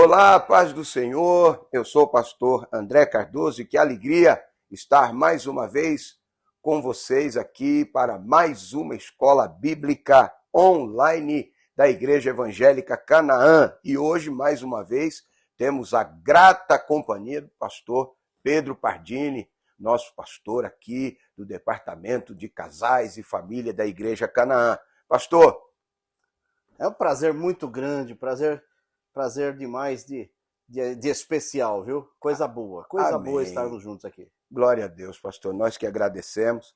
Olá, paz do Senhor, eu sou o pastor André Cardoso e que alegria estar mais uma vez com vocês aqui para mais uma escola bíblica online da Igreja Evangélica Canaã. E hoje, mais uma vez, temos a grata companhia do pastor Pedro Pardini, nosso pastor aqui do Departamento de Casais e Família da Igreja Canaã. Pastor, é um prazer muito grande, prazer demais de especial, viu? Coisa boa Amém. Estarmos juntos aqui. Glória a Deus, pastor, nós que agradecemos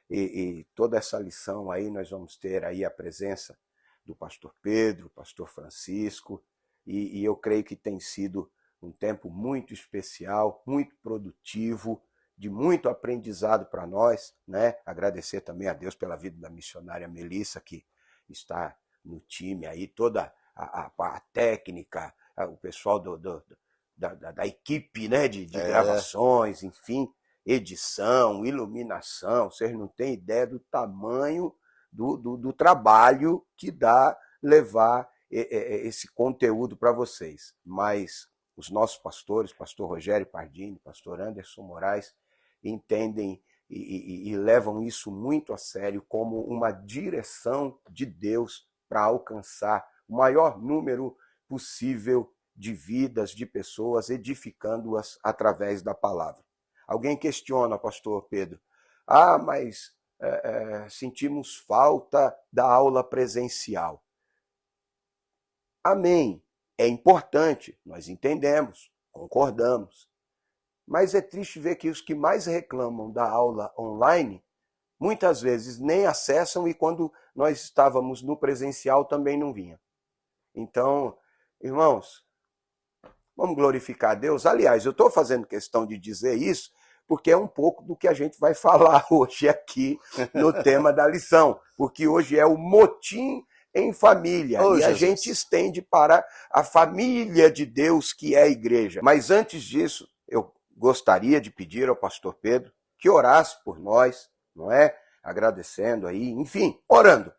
e toda essa lição aí nós vamos ter aí a presença do pastor Pedro, pastor Francisco, e eu creio que tem sido um tempo muito especial, muito produtivo, de muito aprendizado para nós, né? Agradecer também a Deus pela vida da missionária Melissa, que está no time aí, toda a técnica, o pessoal da equipe, né, de gravações, enfim, edição, iluminação. Vocês não têm ideia do tamanho do trabalho que dá levar esse conteúdo para vocês. Mas os nossos pastores, pastor Rogério Pardini, pastor Anderson Moraes, entendem e levam isso muito a sério como uma direção de Deus para alcançar o maior número possível de vidas, de pessoas, edificando-as através da palavra. Alguém questiona, pastor Pedro, mas sentimos falta da aula presencial. Amém, é importante, nós entendemos, concordamos. Mas é triste ver que os que mais reclamam da aula online, muitas vezes nem acessam e quando nós estávamos no presencial também não vinha. Então, irmãos, vamos glorificar a Deus. Aliás, eu estou fazendo questão de dizer isso porque é um pouco do que a gente vai falar hoje aqui no tema da lição. Porque hoje é o motim em família. E Jesus. A gente estende para a família de Deus que é a igreja. Mas antes disso, eu gostaria de pedir ao pastor Pedro que orasse por nós, não é? Agradecendo aí, enfim, orando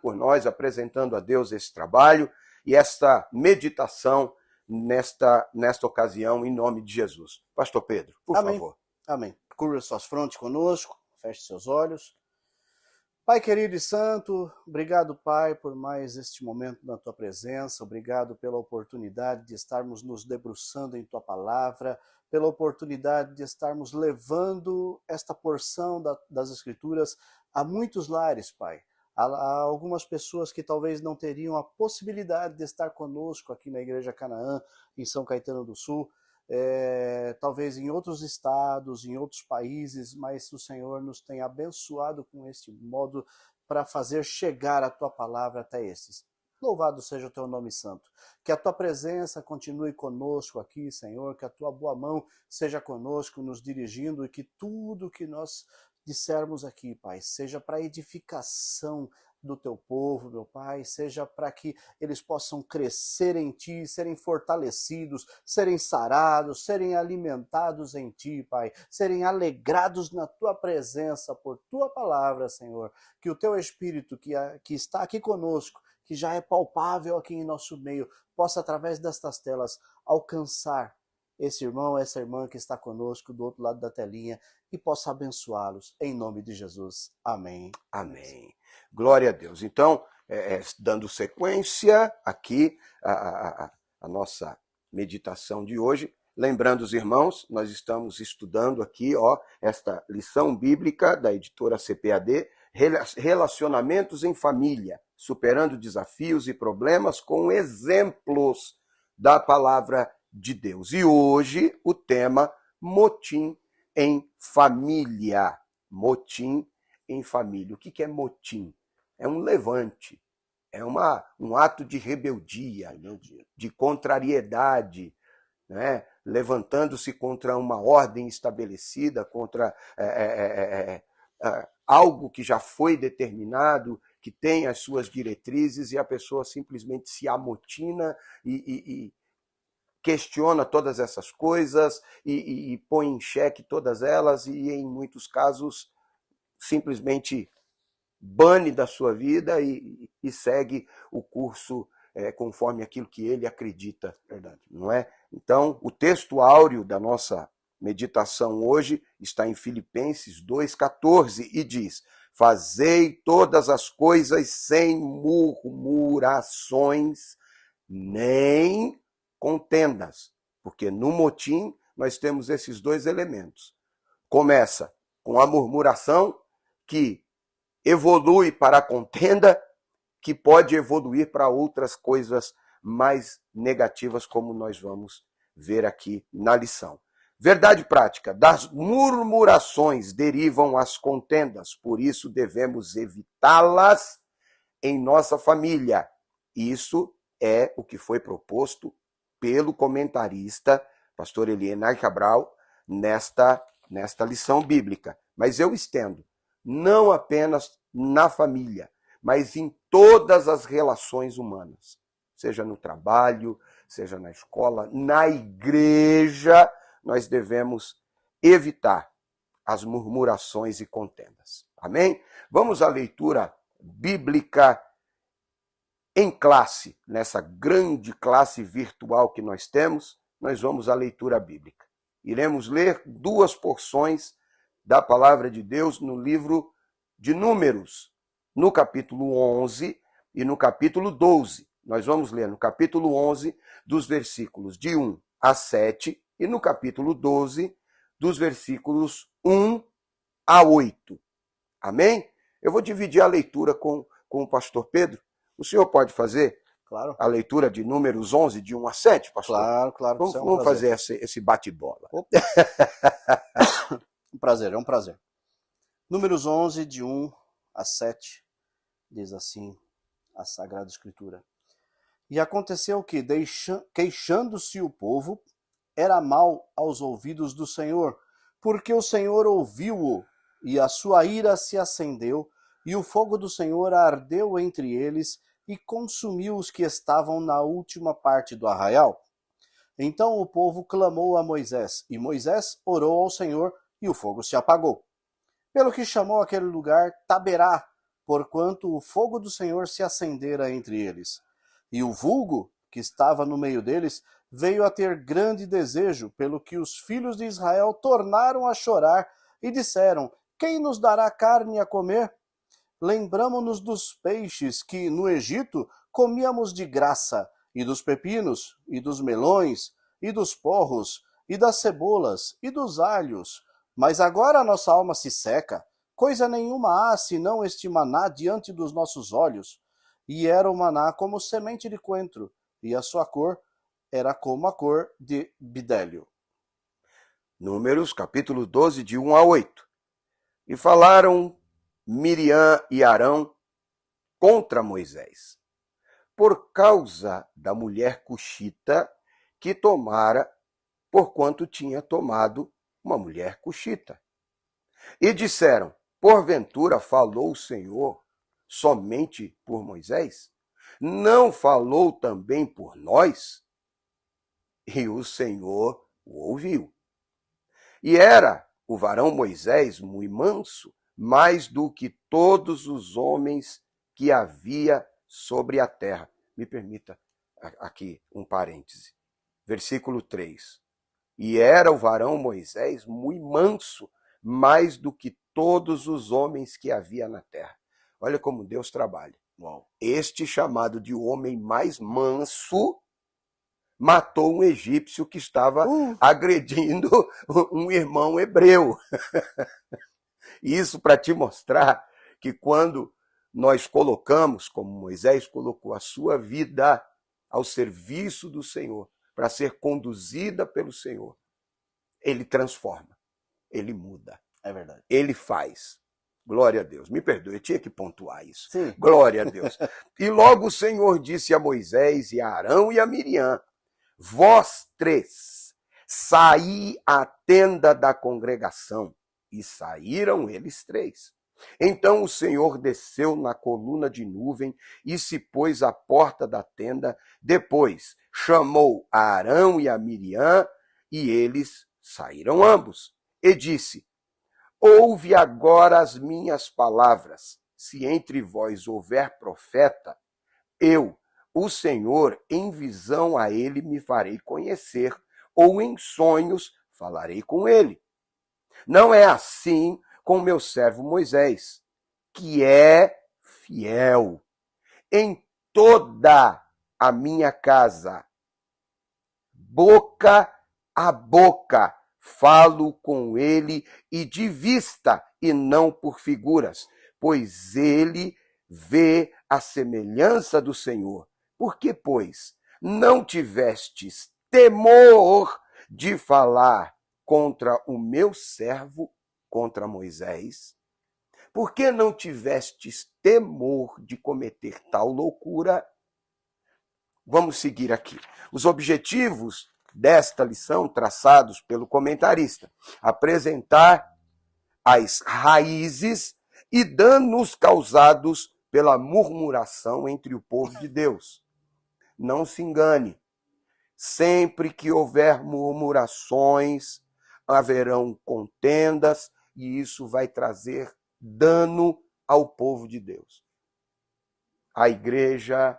por nós, apresentando a Deus esse trabalho e esta meditação nesta ocasião, em nome de Jesus. Pastor Pedro, por favor. Amém. Curva suas frontes conosco, feche seus olhos. Pai querido e santo, obrigado, Pai, por mais este momento na Tua presença, obrigado pela oportunidade de estarmos nos debruçando em Tua palavra, pela oportunidade de estarmos levando esta porção das Escrituras a muitos lares, Pai. Há algumas pessoas que talvez não teriam a possibilidade de estar conosco aqui na Igreja Canaã, em São Caetano do Sul, talvez em outros estados, em outros países, mas o Senhor nos tem abençoado com este modo para fazer chegar a Tua palavra até estes. Louvado seja o Teu nome santo. Que a Tua presença continue conosco aqui, Senhor, que a Tua boa mão seja conosco, nos dirigindo, e que tudo que nós dissermos aqui, Pai, seja para edificação do Teu povo, meu Pai, seja para que eles possam crescer em Ti, serem fortalecidos, serem sarados, serem alimentados em Ti, Pai, serem alegrados na Tua presença por Tua palavra, Senhor. Que o Teu Espírito que está aqui conosco, que já é palpável aqui em nosso meio, possa, através destas telas, alcançar esse irmão, essa irmã que está conosco do outro lado da telinha e possa abençoá-los, em nome de Jesus. Amém. Amém. Glória a Deus. Então, dando sequência aqui a nossa meditação de hoje, lembrando os irmãos, nós estamos estudando aqui esta lição bíblica da editora CPAD, Relacionamentos em Família, superando desafios e problemas com exemplos da palavra de Deus. E hoje o tema motim em família. Motim em família. O que é motim? É um levante, é um ato de rebeldia, de contrariedade, né? Levantando-se contra uma ordem estabelecida, contra algo que já foi determinado, que tem as suas diretrizes, e a pessoa simplesmente se amotina e questiona todas essas coisas e põe em xeque todas elas e, em muitos casos, simplesmente bane da sua vida e segue o curso conforme aquilo que ele acredita. Verdade. Não é? Então, o texto áureo da nossa meditação hoje está em Filipenses 2,14 e diz: fazei todas as coisas sem murmurações nem contendas, porque no motim nós temos esses dois elementos. Começa com a murmuração, que evolui para a contenda, que pode evoluir para outras coisas mais negativas, como nós vamos ver aqui na lição. Verdade prática: das murmurações derivam as contendas, por isso devemos evitá-las em nossa família. Isso é o que foi proposto pelo comentarista, pastor Elienay Cabral, nesta lição bíblica. Mas eu estendo, não apenas na família, mas em todas as relações humanas, seja no trabalho, seja na escola, na igreja, nós devemos evitar as murmurações e contendas. Amém? Vamos à leitura bíblica em classe, nessa grande classe virtual que nós temos. Nós vamos à leitura bíblica. Iremos ler duas porções da palavra de Deus no livro de Números, no capítulo 11 e no capítulo 12. Nós vamos ler no capítulo 11, dos versículos de 1 a 7, e no capítulo 12, dos versículos 1 a 8. Amém? Eu vou dividir a leitura com o pastor Pedro. O senhor pode fazer Claro. a leitura de Números 11, de 1 a 7, pastor? Claro. Vamos fazer esse bate-bola. Um prazer, é um prazer. Números 11, de 1 a 7, diz assim a Sagrada Escritura. E aconteceu que, queixando-se o povo, era mal aos ouvidos do Senhor, porque o Senhor ouviu-o, e a sua ira se acendeu, e o fogo do Senhor ardeu entre eles, e consumiu os que estavam na última parte do arraial. Então o povo clamou a Moisés, e Moisés orou ao Senhor, e o fogo se apagou. Pelo que chamou aquele lugar Taberá, porquanto o fogo do Senhor se acendera entre eles. E o vulgo, que estava no meio deles, veio a ter grande desejo, pelo que os filhos de Israel tornaram a chorar, e disseram: quem nos dará carne a comer? Lembramo-nos dos peixes que, no Egito, comíamos de graça, e dos pepinos, e dos melões, e dos porros, e das cebolas, e dos alhos. Mas agora a nossa alma se seca, coisa nenhuma há, senão este maná diante dos nossos olhos. E era o maná como semente de coentro, e a sua cor era como a cor de bidélio. Números, capítulo 12, de 1 a 8. E falaram Miriam e Arão contra Moisés, por causa da mulher cuxita que tomara, porquanto tinha tomado uma mulher cuxita. E disseram: porventura falou o Senhor somente por Moisés? Não falou também por nós? E o Senhor o ouviu. E era o varão Moisés muito manso, mais do que todos os homens que havia sobre a terra. Me permita aqui um parêntese. Versículo 3. E era o varão Moisés muito manso, mais do que todos os homens que havia na terra. Olha como Deus trabalha. Uau. Este chamado de homem mais manso matou um egípcio que estava agredindo um irmão hebreu. Isso para te mostrar que quando nós colocamos, como Moisés colocou, a sua vida ao serviço do Senhor, para ser conduzida pelo Senhor, ele transforma, ele muda. É verdade. Ele faz. Glória a Deus. Me perdoe, eu tinha que pontuar isso. Sim. Glória a Deus. E logo o Senhor disse a Moisés e a Arão e a Miriam: vós três, saí à tenda da congregação. E saíram eles três. Então o Senhor desceu na coluna de nuvem e se pôs à porta da tenda. Depois chamou a Arão e a Miriam, e eles saíram ambos. E disse: ouve agora as minhas palavras. Se entre vós houver profeta, eu o Senhor em visão a ele me farei conhecer, ou em sonhos falarei com ele. Não é assim com meu servo Moisés, que é fiel. Em toda a minha casa, boca a boca, falo com ele, e de vista, e não por figuras, pois ele vê a semelhança do Senhor. Por que, pois, não tivestes temor de falar contra o meu servo, contra Moisés? Por que não tivestes temor de cometer tal loucura? Vamos seguir aqui. Os objetivos desta lição, traçados pelo comentarista: apresentar as raízes e danos causados pela murmuração entre o povo de Deus. Não se engane, sempre que houver murmurações, haverão contendas, e isso vai trazer dano ao povo de Deus. A igreja,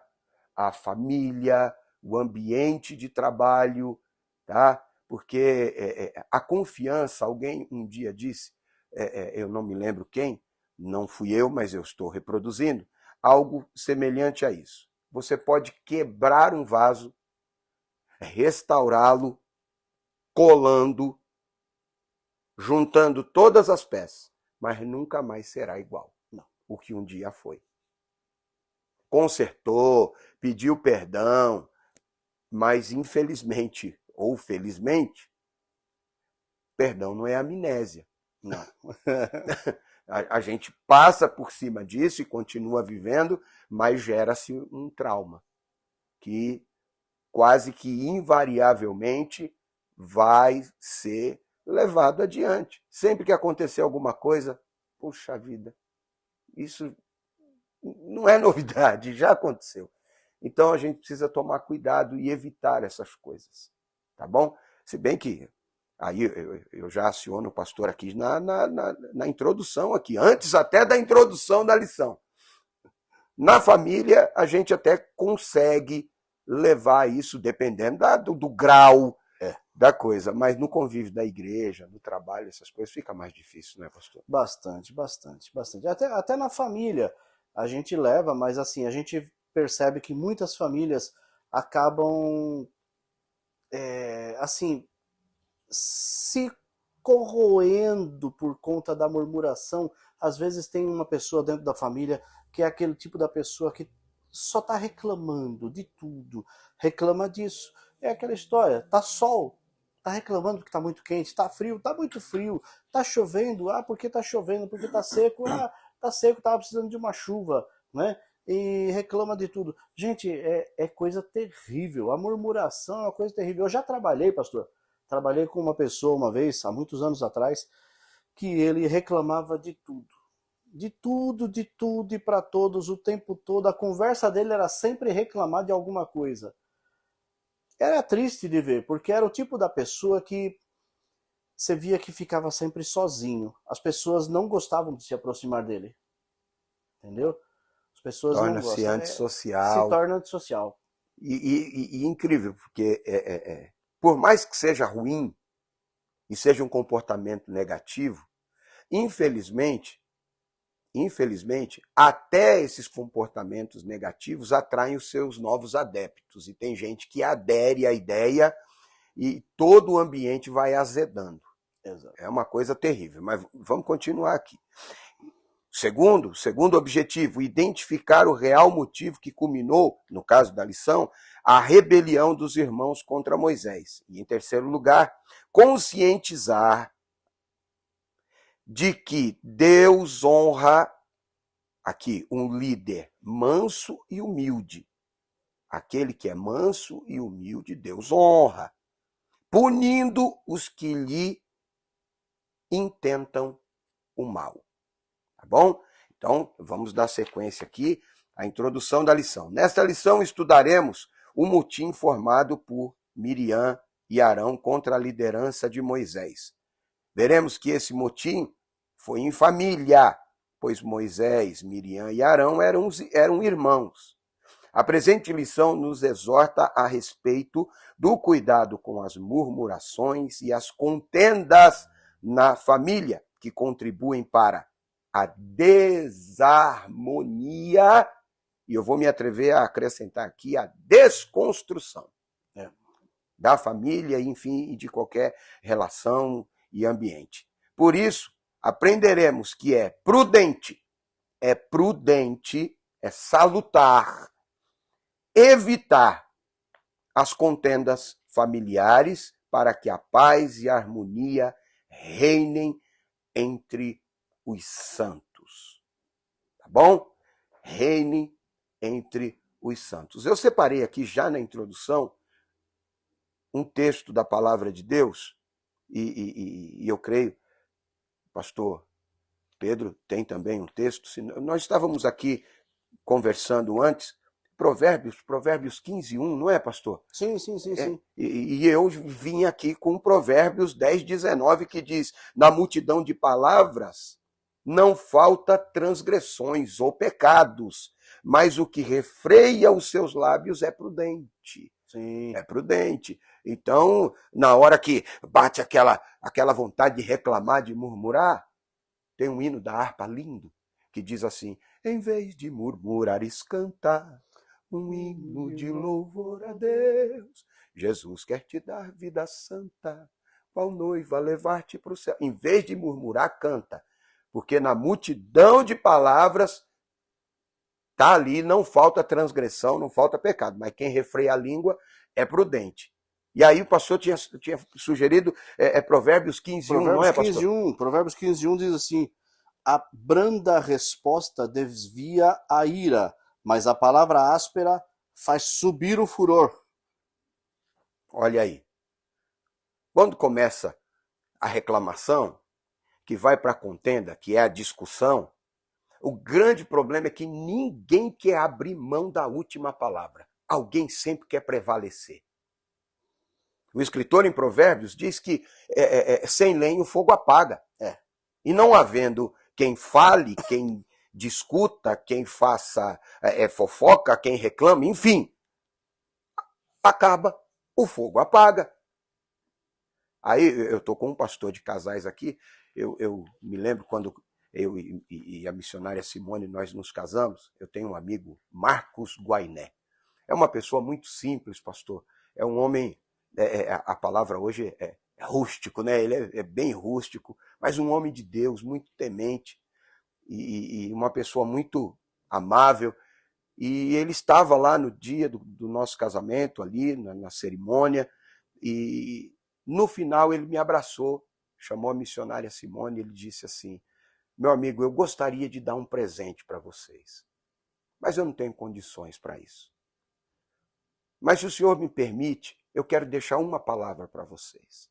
a família, o ambiente de trabalho, tá? Porque a confiança, alguém um dia disse, eu não me lembro quem, não fui eu, mas eu estou reproduzindo, algo semelhante a isso. Você pode quebrar um vaso, restaurá-lo, colando, juntando todas as peças, mas nunca mais será igual o que um dia foi. Consertou, pediu perdão, mas infelizmente, ou felizmente, perdão não é amnésia. Não. A gente passa por cima disso e continua vivendo, mas gera-se um trauma que quase que invariavelmente vai ser levado adiante. Sempre que acontecer alguma coisa, puxa vida, isso não é novidade, já aconteceu. Então a gente precisa tomar cuidado e evitar essas coisas, tá bom? Se bem que aí eu já aciono o pastor aqui na introdução aqui, antes até da introdução da lição. Na família, a gente até consegue levar isso, dependendo do grau da coisa, mas no convívio da igreja, no trabalho, essas coisas, fica mais difícil, né, pastor? Bastante. Até na família a gente leva, mas assim, a gente percebe que muitas famílias acabam, assim, se corroendo por conta da murmuração. Às vezes tem uma pessoa dentro da família que é aquele tipo da pessoa que só está reclamando de tudo, reclama disso. É aquela história, tá sol, tá reclamando que tá muito quente, tá frio, tá muito frio, tá chovendo, porque tá chovendo, porque tá seco, tá seco, tava precisando de uma chuva, né? E reclama de tudo. Gente, é coisa terrível, a murmuração é uma coisa terrível. Eu já trabalhei, pastor, trabalhei com uma pessoa uma vez, há muitos anos atrás, que ele reclamava de tudo. De tudo e para todos o tempo todo. A conversa dele era sempre reclamar de alguma coisa. Era triste de ver, porque era o tipo da pessoa que você via que ficava sempre sozinho. As pessoas não gostavam de se aproximar dele. Entendeu? As pessoas não gostam. Torna-se antissocial. Se torna antissocial. E incrível, porque por mais que seja ruim e seja um comportamento negativo, infelizmente, até esses comportamentos negativos atraem os seus novos adeptos. E tem gente que adere à ideia e todo o ambiente vai azedando. Exato. É uma coisa terrível, mas vamos continuar aqui. Segundo objetivo, identificar o real motivo que culminou, no caso da lição, a rebelião dos irmãos contra Moisés. E, em terceiro lugar, conscientizar de que Deus honra, aqui, um líder manso e humilde. Aquele que é manso e humilde, Deus honra, punindo os que lhe intentam o mal. Tá bom? Então, vamos dar sequência aqui à introdução da lição. Nesta lição, estudaremos o motim formado por Miriam e Arão contra a liderança de Moisés. Veremos que esse motim foi em família, pois Moisés, Miriam e Arão eram irmãos. A presente lição nos exorta a respeito do cuidado com as murmurações e as contendas na família, que contribuem para a desarmonia, e eu vou me atrever a acrescentar aqui a desconstrução da família, enfim, e de qualquer relação e ambiente. Por isso, aprenderemos que é prudente, é salutar, evitar as contendas familiares para que a paz e a harmonia reinem entre os santos. Tá bom? Reine entre os santos. Eu separei aqui já na introdução um texto da palavra de Deus e eu creio, pastor Pedro tem também um texto. Nós estávamos aqui conversando antes, Provérbios 15:1, não é, pastor? Sim. E eu vim aqui com Provérbios 10:19, que diz: na multidão de palavras não falta transgressões ou pecados, mas o que refreia os seus lábios é prudente. Sim. É prudente. Então, na hora que bate aquela vontade de reclamar, de murmurar, tem um hino da harpa lindo que diz assim: em vez de murmurares, cantar um hino de louvor a Deus. Jesus quer te dar vida santa, qual noiva levar-te para o céu. Em vez de murmurar, canta. Porque na multidão de palavras está ali, não falta transgressão, não falta pecado. Mas quem refreia a língua é prudente. E aí o pastor tinha sugerido Provérbios 15:1, não é, pastor? Provérbios 15:1 diz assim: a branda resposta desvia a ira, mas a palavra áspera faz subir o furor. Olha aí. Quando começa a reclamação, que vai para a contenda, que é a discussão, o grande problema é que ninguém quer abrir mão da última palavra. Alguém sempre quer prevalecer. O escritor em Provérbios diz que sem lenha o fogo apaga. E não havendo quem fale, quem discuta, quem faça fofoca, quem reclame, enfim, acaba, o fogo apaga. Aí eu estou com um pastor de casais aqui, eu me lembro quando eu e a missionária Simone, nós nos casamos, eu tenho um amigo, Marcos Guainé. É uma pessoa muito simples, pastor. É um homem, a palavra hoje é rústico, né? Ele é bem rústico, mas um homem de Deus, muito temente, e uma pessoa muito amável. E ele estava lá no dia do nosso casamento, ali na cerimônia, e no final ele me abraçou, chamou a missionária Simone, e ele disse assim: meu amigo, eu gostaria de dar um presente para vocês, mas eu não tenho condições para isso. Mas se o senhor me permite, eu quero deixar uma palavra para vocês,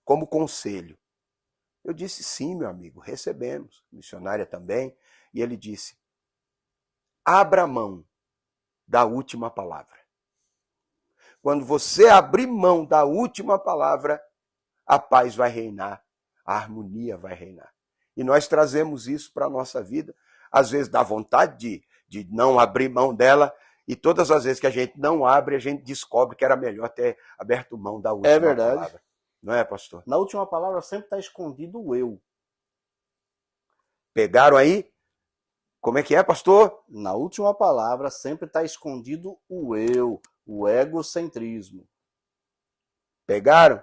como conselho. Eu disse: sim, meu amigo, recebemos. A missionária também. E ele disse: abra mão da última palavra. Quando você abrir mão da última palavra, a paz vai reinar, a harmonia vai reinar. E nós trazemos isso para a nossa vida. Às vezes dá vontade de não abrir mão dela, e todas as vezes que a gente não abre, a gente descobre que era melhor ter aberto mão da última palavra. Não é, pastor? Na última palavra sempre está escondido o eu. Pegaram aí? Como é que é, pastor? Na última palavra sempre está escondido o eu, o egocentrismo. Pegaram?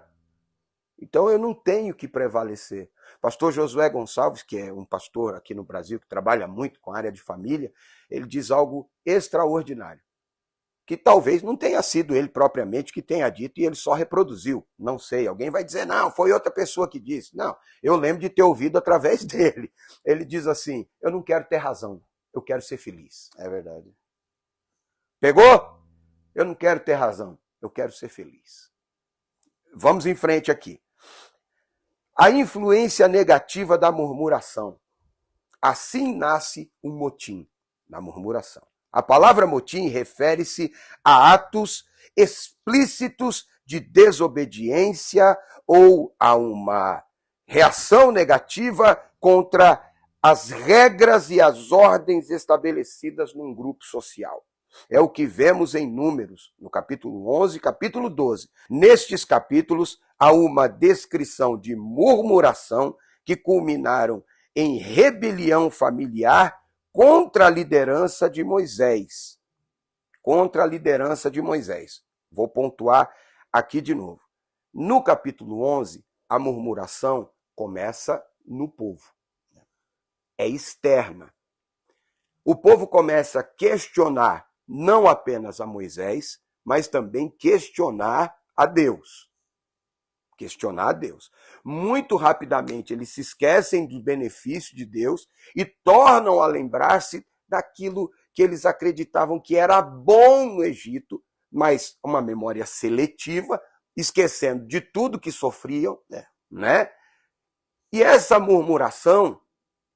Então eu não tenho que prevalecer. Pastor Josué Gonçalves, que é um pastor aqui no Brasil, que trabalha muito com a área de família, ele diz algo extraordinário, que talvez não tenha sido ele propriamente que tenha dito e ele só reproduziu. Não sei, alguém vai dizer: não, foi outra pessoa que disse. Não, eu lembro de ter ouvido através dele. Ele diz assim: eu não quero ter razão, eu quero ser feliz. É verdade. Pegou? Eu não quero ter razão, eu quero ser feliz. Vamos em frente aqui. A influência negativa da murmuração. Assim nasce um motim, na murmuração. A palavra motim refere-se a atos explícitos de desobediência ou a uma reação negativa contra as regras e as ordens estabelecidas num grupo social. É o que vemos em Números, no capítulo 11 e capítulo 12. Nestes capítulos, há uma descrição de murmuração que culminaram em rebelião familiar contra a liderança de Moisés. Contra a liderança de Moisés. Vou pontuar aqui de novo. No capítulo 11, a murmuração começa no povo. É externa. O povo começa a questionar não apenas a Moisés, mas também questionar a Deus. Questionar a Deus. Muito rapidamente eles se esquecem do benefício de Deus e tornam a lembrar-se daquilo que eles acreditavam que era bom no Egito, mas uma memória seletiva, esquecendo de tudo que sofriam, né? E essa murmuração,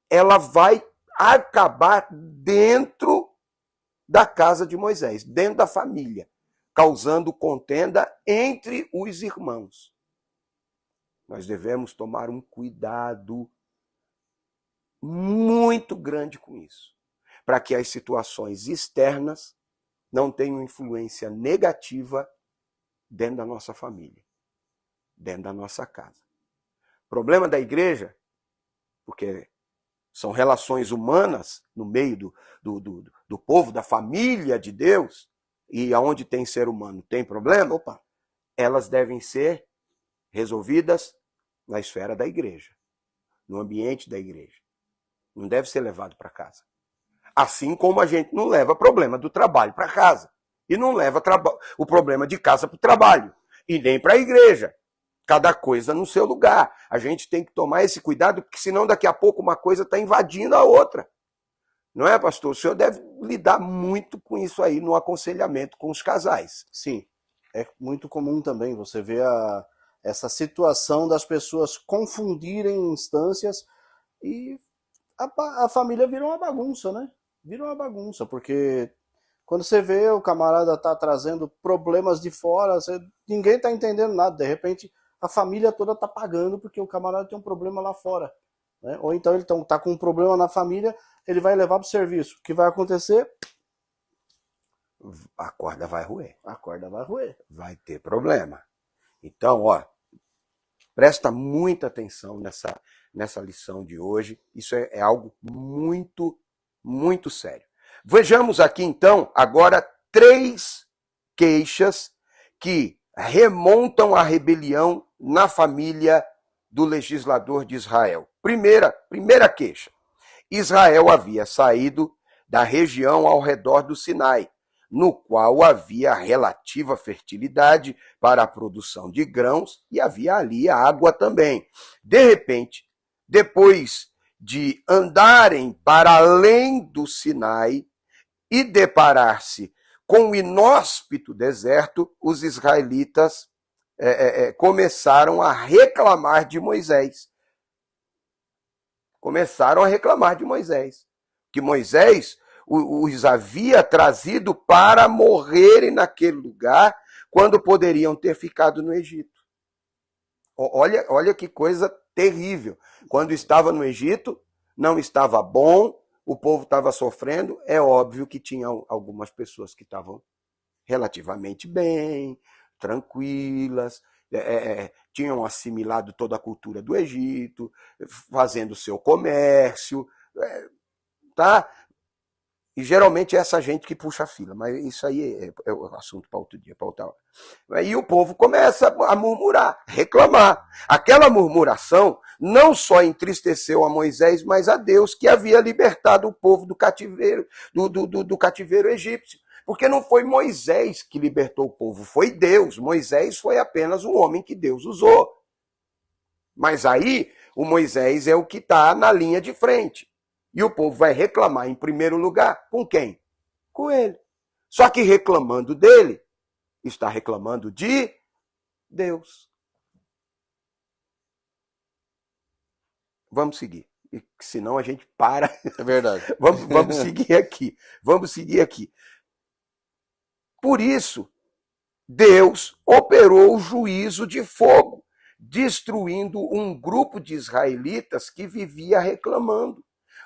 ela vai acabar dentro da casa de Moisés, dentro da família, causando contenda entre os irmãos. Nós devemos tomar um cuidado muito grande com isso, para que as situações externas não tenham influência negativa dentro da nossa família, dentro da nossa casa. O problema da igreja, porque são relações humanas no meio do povo, da família de Deus, e aonde tem ser humano tem problema, elas devem ser resolvidas na esfera da igreja, no ambiente da igreja. Não deve ser levado para casa. Assim como a gente não leva problema do trabalho para casa. E não leva o problema de casa para o trabalho. E nem para a igreja. Cada coisa no seu lugar. A gente tem que tomar esse cuidado, porque senão daqui a pouco uma coisa está invadindo a outra. Não é, pastor? O senhor deve lidar muito com isso aí no aconselhamento com os casais. Sim, é muito comum também você ver essa situação das pessoas confundirem instâncias e a família vira uma bagunça, né? Vira uma bagunça, porque quando você vê o camarada tá trazendo problemas de fora, ninguém tá entendendo nada, de repente a família toda tá pagando porque o camarada tem um problema lá fora, né? Ou então ele tá com um problema na família, ele vai levar para o serviço. O que vai acontecer? A corda vai roer. A corda vai roer. Vai ter problema. Então, presta muita atenção nessa lição de hoje. Isso é algo muito, muito sério. Vejamos aqui, então, agora 3 queixas que remontam à rebelião na família do legislador de Israel. Primeira queixa. Israel havia saído da região ao redor do Sinai, no qual havia relativa fertilidade para a produção de grãos e havia ali água também. De repente, depois de andarem para além do Sinai e deparar-se com o inóspito deserto, os israelitas começaram a reclamar de Moisés. Começaram a reclamar de Moisés. Que Moisés os havia trazido para morrerem naquele lugar quando poderiam ter ficado no Egito. Olha que coisa terrível. Quando estava no Egito, não estava bom, o povo estava sofrendo. É óbvio que tinha algumas pessoas que estavam relativamente bem, tranquilas, tinham assimilado toda a cultura do Egito, fazendo seu comércio, tá? E geralmente é essa gente que puxa a fila, mas isso aí é o assunto para outro dia, para outra hora. Aí o povo começa a murmurar, reclamar. Aquela murmuração não só entristeceu a Moisés, mas a Deus, que havia libertado o povo do cativeiro, do cativeiro egípcio. Porque não foi Moisés que libertou o povo, foi Deus. Moisés foi apenas um homem que Deus usou. Mas aí o Moisés é o que está na linha de frente. E o povo vai reclamar em primeiro lugar com quem? Com ele. Só que reclamando dele, está reclamando de Deus. Vamos seguir. Senão a gente para. É verdade. Vamos seguir aqui. Vamos seguir aqui. Por isso, Deus operou o juízo de fogo, destruindo um grupo de israelitas que vivia reclamando.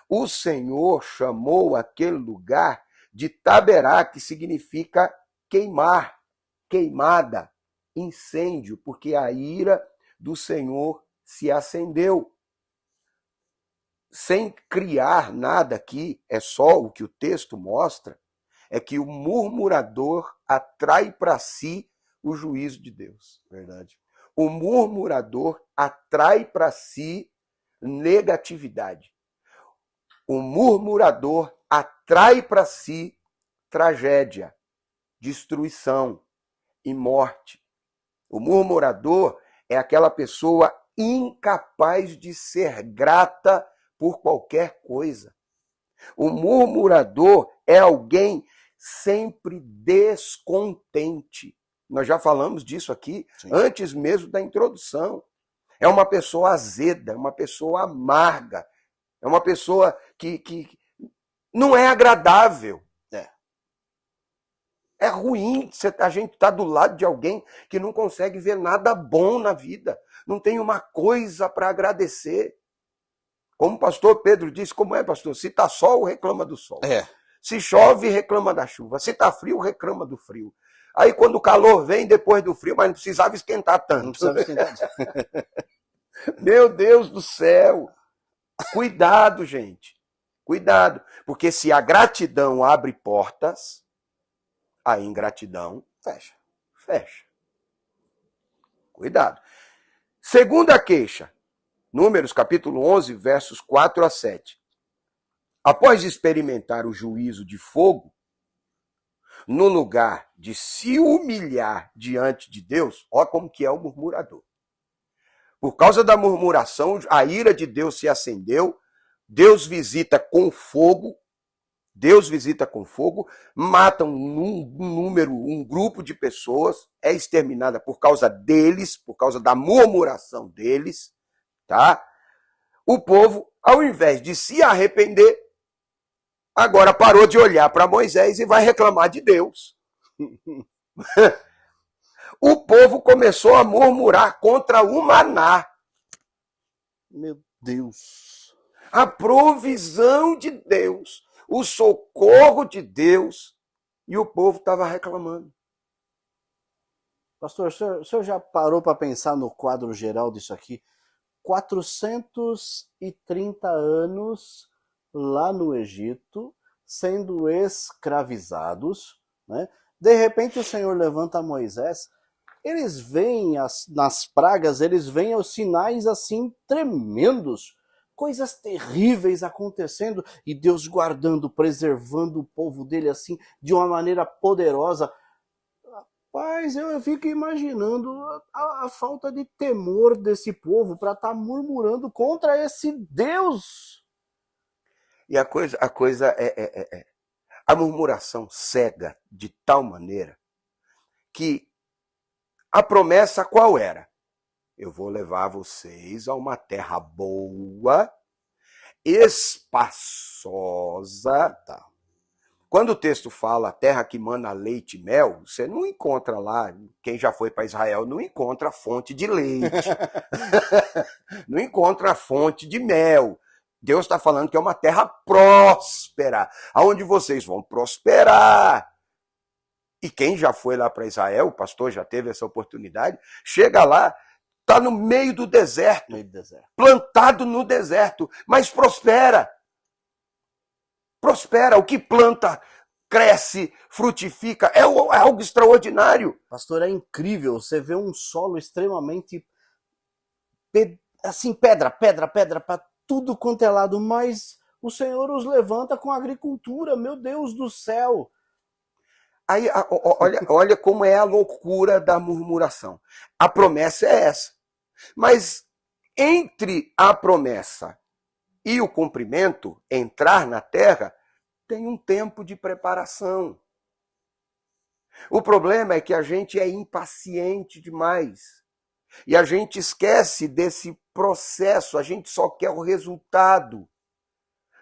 O Senhor chamou aquele lugar de Taberá, que significa queimar, queimada, incêndio, porque a ira do Senhor se acendeu. Sem criar nada aqui, é só o que o texto mostra, é que o murmurador atrai para si o juízo de Deus. Verdade. O murmurador atrai para si negatividade. O murmurador atrai para si tragédia, destruição e morte. O murmurador é aquela pessoa incapaz de ser grata por qualquer coisa. O murmurador é alguém sempre descontente. Nós já falamos disso aqui, sim, antes mesmo da introdução. É uma pessoa azeda, é uma pessoa amarga, é uma pessoa que não é agradável. É ruim a gente estar do lado de alguém que não consegue ver nada bom na vida, não tem uma coisa para agradecer. Como o pastor Pedro disse, como é, pastor? Se está sol, reclama do sol. Se chove, reclama da chuva. Se está frio, reclama do frio. Aí quando o calor vem depois do frio, mas não precisava esquentar tanto. Não precisava esquentar. Meu Deus do céu! Cuidado, gente. Cuidado. Porque se a gratidão abre portas, a ingratidão fecha. Cuidado. Segunda queixa. Números capítulo 11, versos 4 a 7. Após experimentar o juízo de fogo, no lugar de se humilhar diante de Deus, olha como que é o murmurador. Por causa da murmuração, a ira de Deus se acendeu, Deus visita com fogo, matam um grupo de pessoas, é exterminada por causa deles, por causa da murmuração deles, tá? O povo, ao invés de se arrepender, agora parou de olhar para Moisés e vai reclamar de Deus. O povo começou a murmurar contra o maná. Meu Deus. A provisão de Deus, o socorro de Deus, e o povo estava reclamando. Pastor, o senhor já parou para pensar no quadro geral disso aqui? 430 anos lá no Egito, sendo escravizados, né? De repente o Senhor levanta Moisés, eles veem nas pragas, eles veem os sinais assim tremendos, coisas terríveis acontecendo, e Deus guardando, preservando o povo dele assim, de uma maneira poderosa. Rapaz, eu fico imaginando a falta de temor desse povo para estar murmurando contra esse Deus. E a coisa a murmuração cega de tal maneira que a promessa qual era? Eu vou levar vocês a uma terra boa, espaçosa. Tá. Quando o texto fala terra que mana leite e mel, você não encontra lá, quem já foi para Israel não encontra fonte de leite, não encontra fonte de mel. Deus está falando que é uma terra próspera, onde vocês vão prosperar. E quem já foi lá para Israel, o pastor já teve essa oportunidade, chega lá, está no meio do deserto, plantado no deserto, mas prospera. Prospera, o que planta, cresce, frutifica, é algo extraordinário. Pastor, é incrível, você vê um solo extremamente, assim, pedra, para tudo quanto é lado, mas o Senhor os levanta com a agricultura, meu Deus do céu. Aí, olha como é a loucura da murmuração. A promessa é essa. Mas entre a promessa e o cumprimento, entrar na terra, tem um tempo de preparação. O problema é que a gente é impaciente demais. E a gente esquece desse processo, a gente só quer o resultado.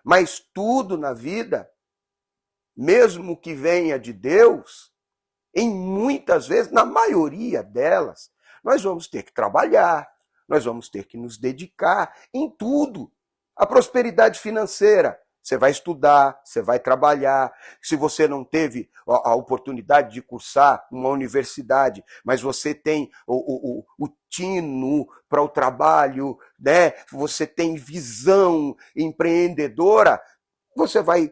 Mas tudo na vida, mesmo que venha de Deus, em muitas vezes, na maioria delas, nós vamos ter que trabalhar, nós vamos ter que nos dedicar em tudo. A prosperidade financeira, Você vai estudar, você vai trabalhar. Se você não teve a oportunidade de cursar uma universidade, mas você tem o tino para o trabalho, né? Você tem visão empreendedora, você vai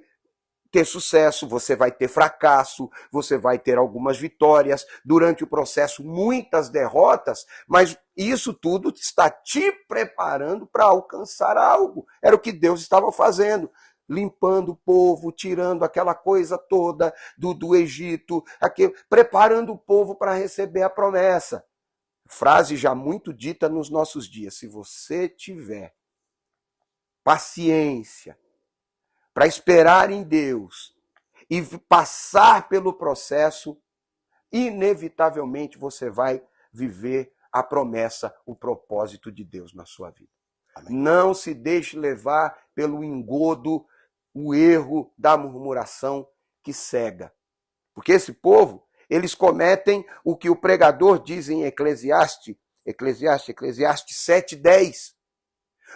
ter sucesso, você vai ter fracasso, você vai ter algumas vitórias, durante o processo muitas derrotas, mas isso tudo está te preparando para alcançar algo. Era o que Deus estava fazendo, limpando o povo, tirando aquela coisa toda do Egito, preparando o povo para receber a promessa. Frase já muito dita nos nossos dias: se você tiver paciência para esperar em Deus e passar pelo processo, inevitavelmente você vai viver a promessa, o propósito de Deus na sua vida. Amém. Não se deixe levar pelo engodo, o erro da murmuração que cega. Porque esse povo, eles cometem o que o pregador diz em Eclesiastes 7:10.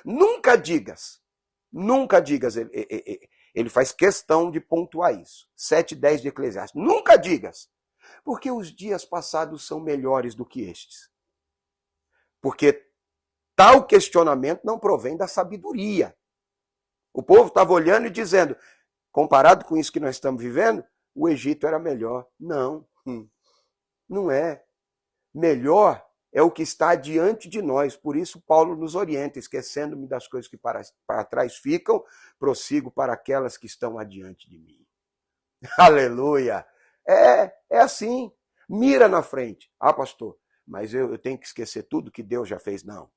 Nunca digas, ele faz questão de pontuar isso. 7:10 de Eclesiastes. Nunca digas, porque os dias passados são melhores do que estes. Porque tal questionamento não provém da sabedoria. O povo estava olhando e dizendo, comparado com isso que nós estamos vivendo, o Egito era melhor. Não, não é. Melhor é o que está diante de nós. Por isso Paulo nos orienta, esquecendo-me das coisas que para trás ficam, prossigo para aquelas que estão adiante de mim. Aleluia! É assim. Mira na frente. Ah, pastor, mas eu tenho que esquecer tudo que Deus já fez. Não.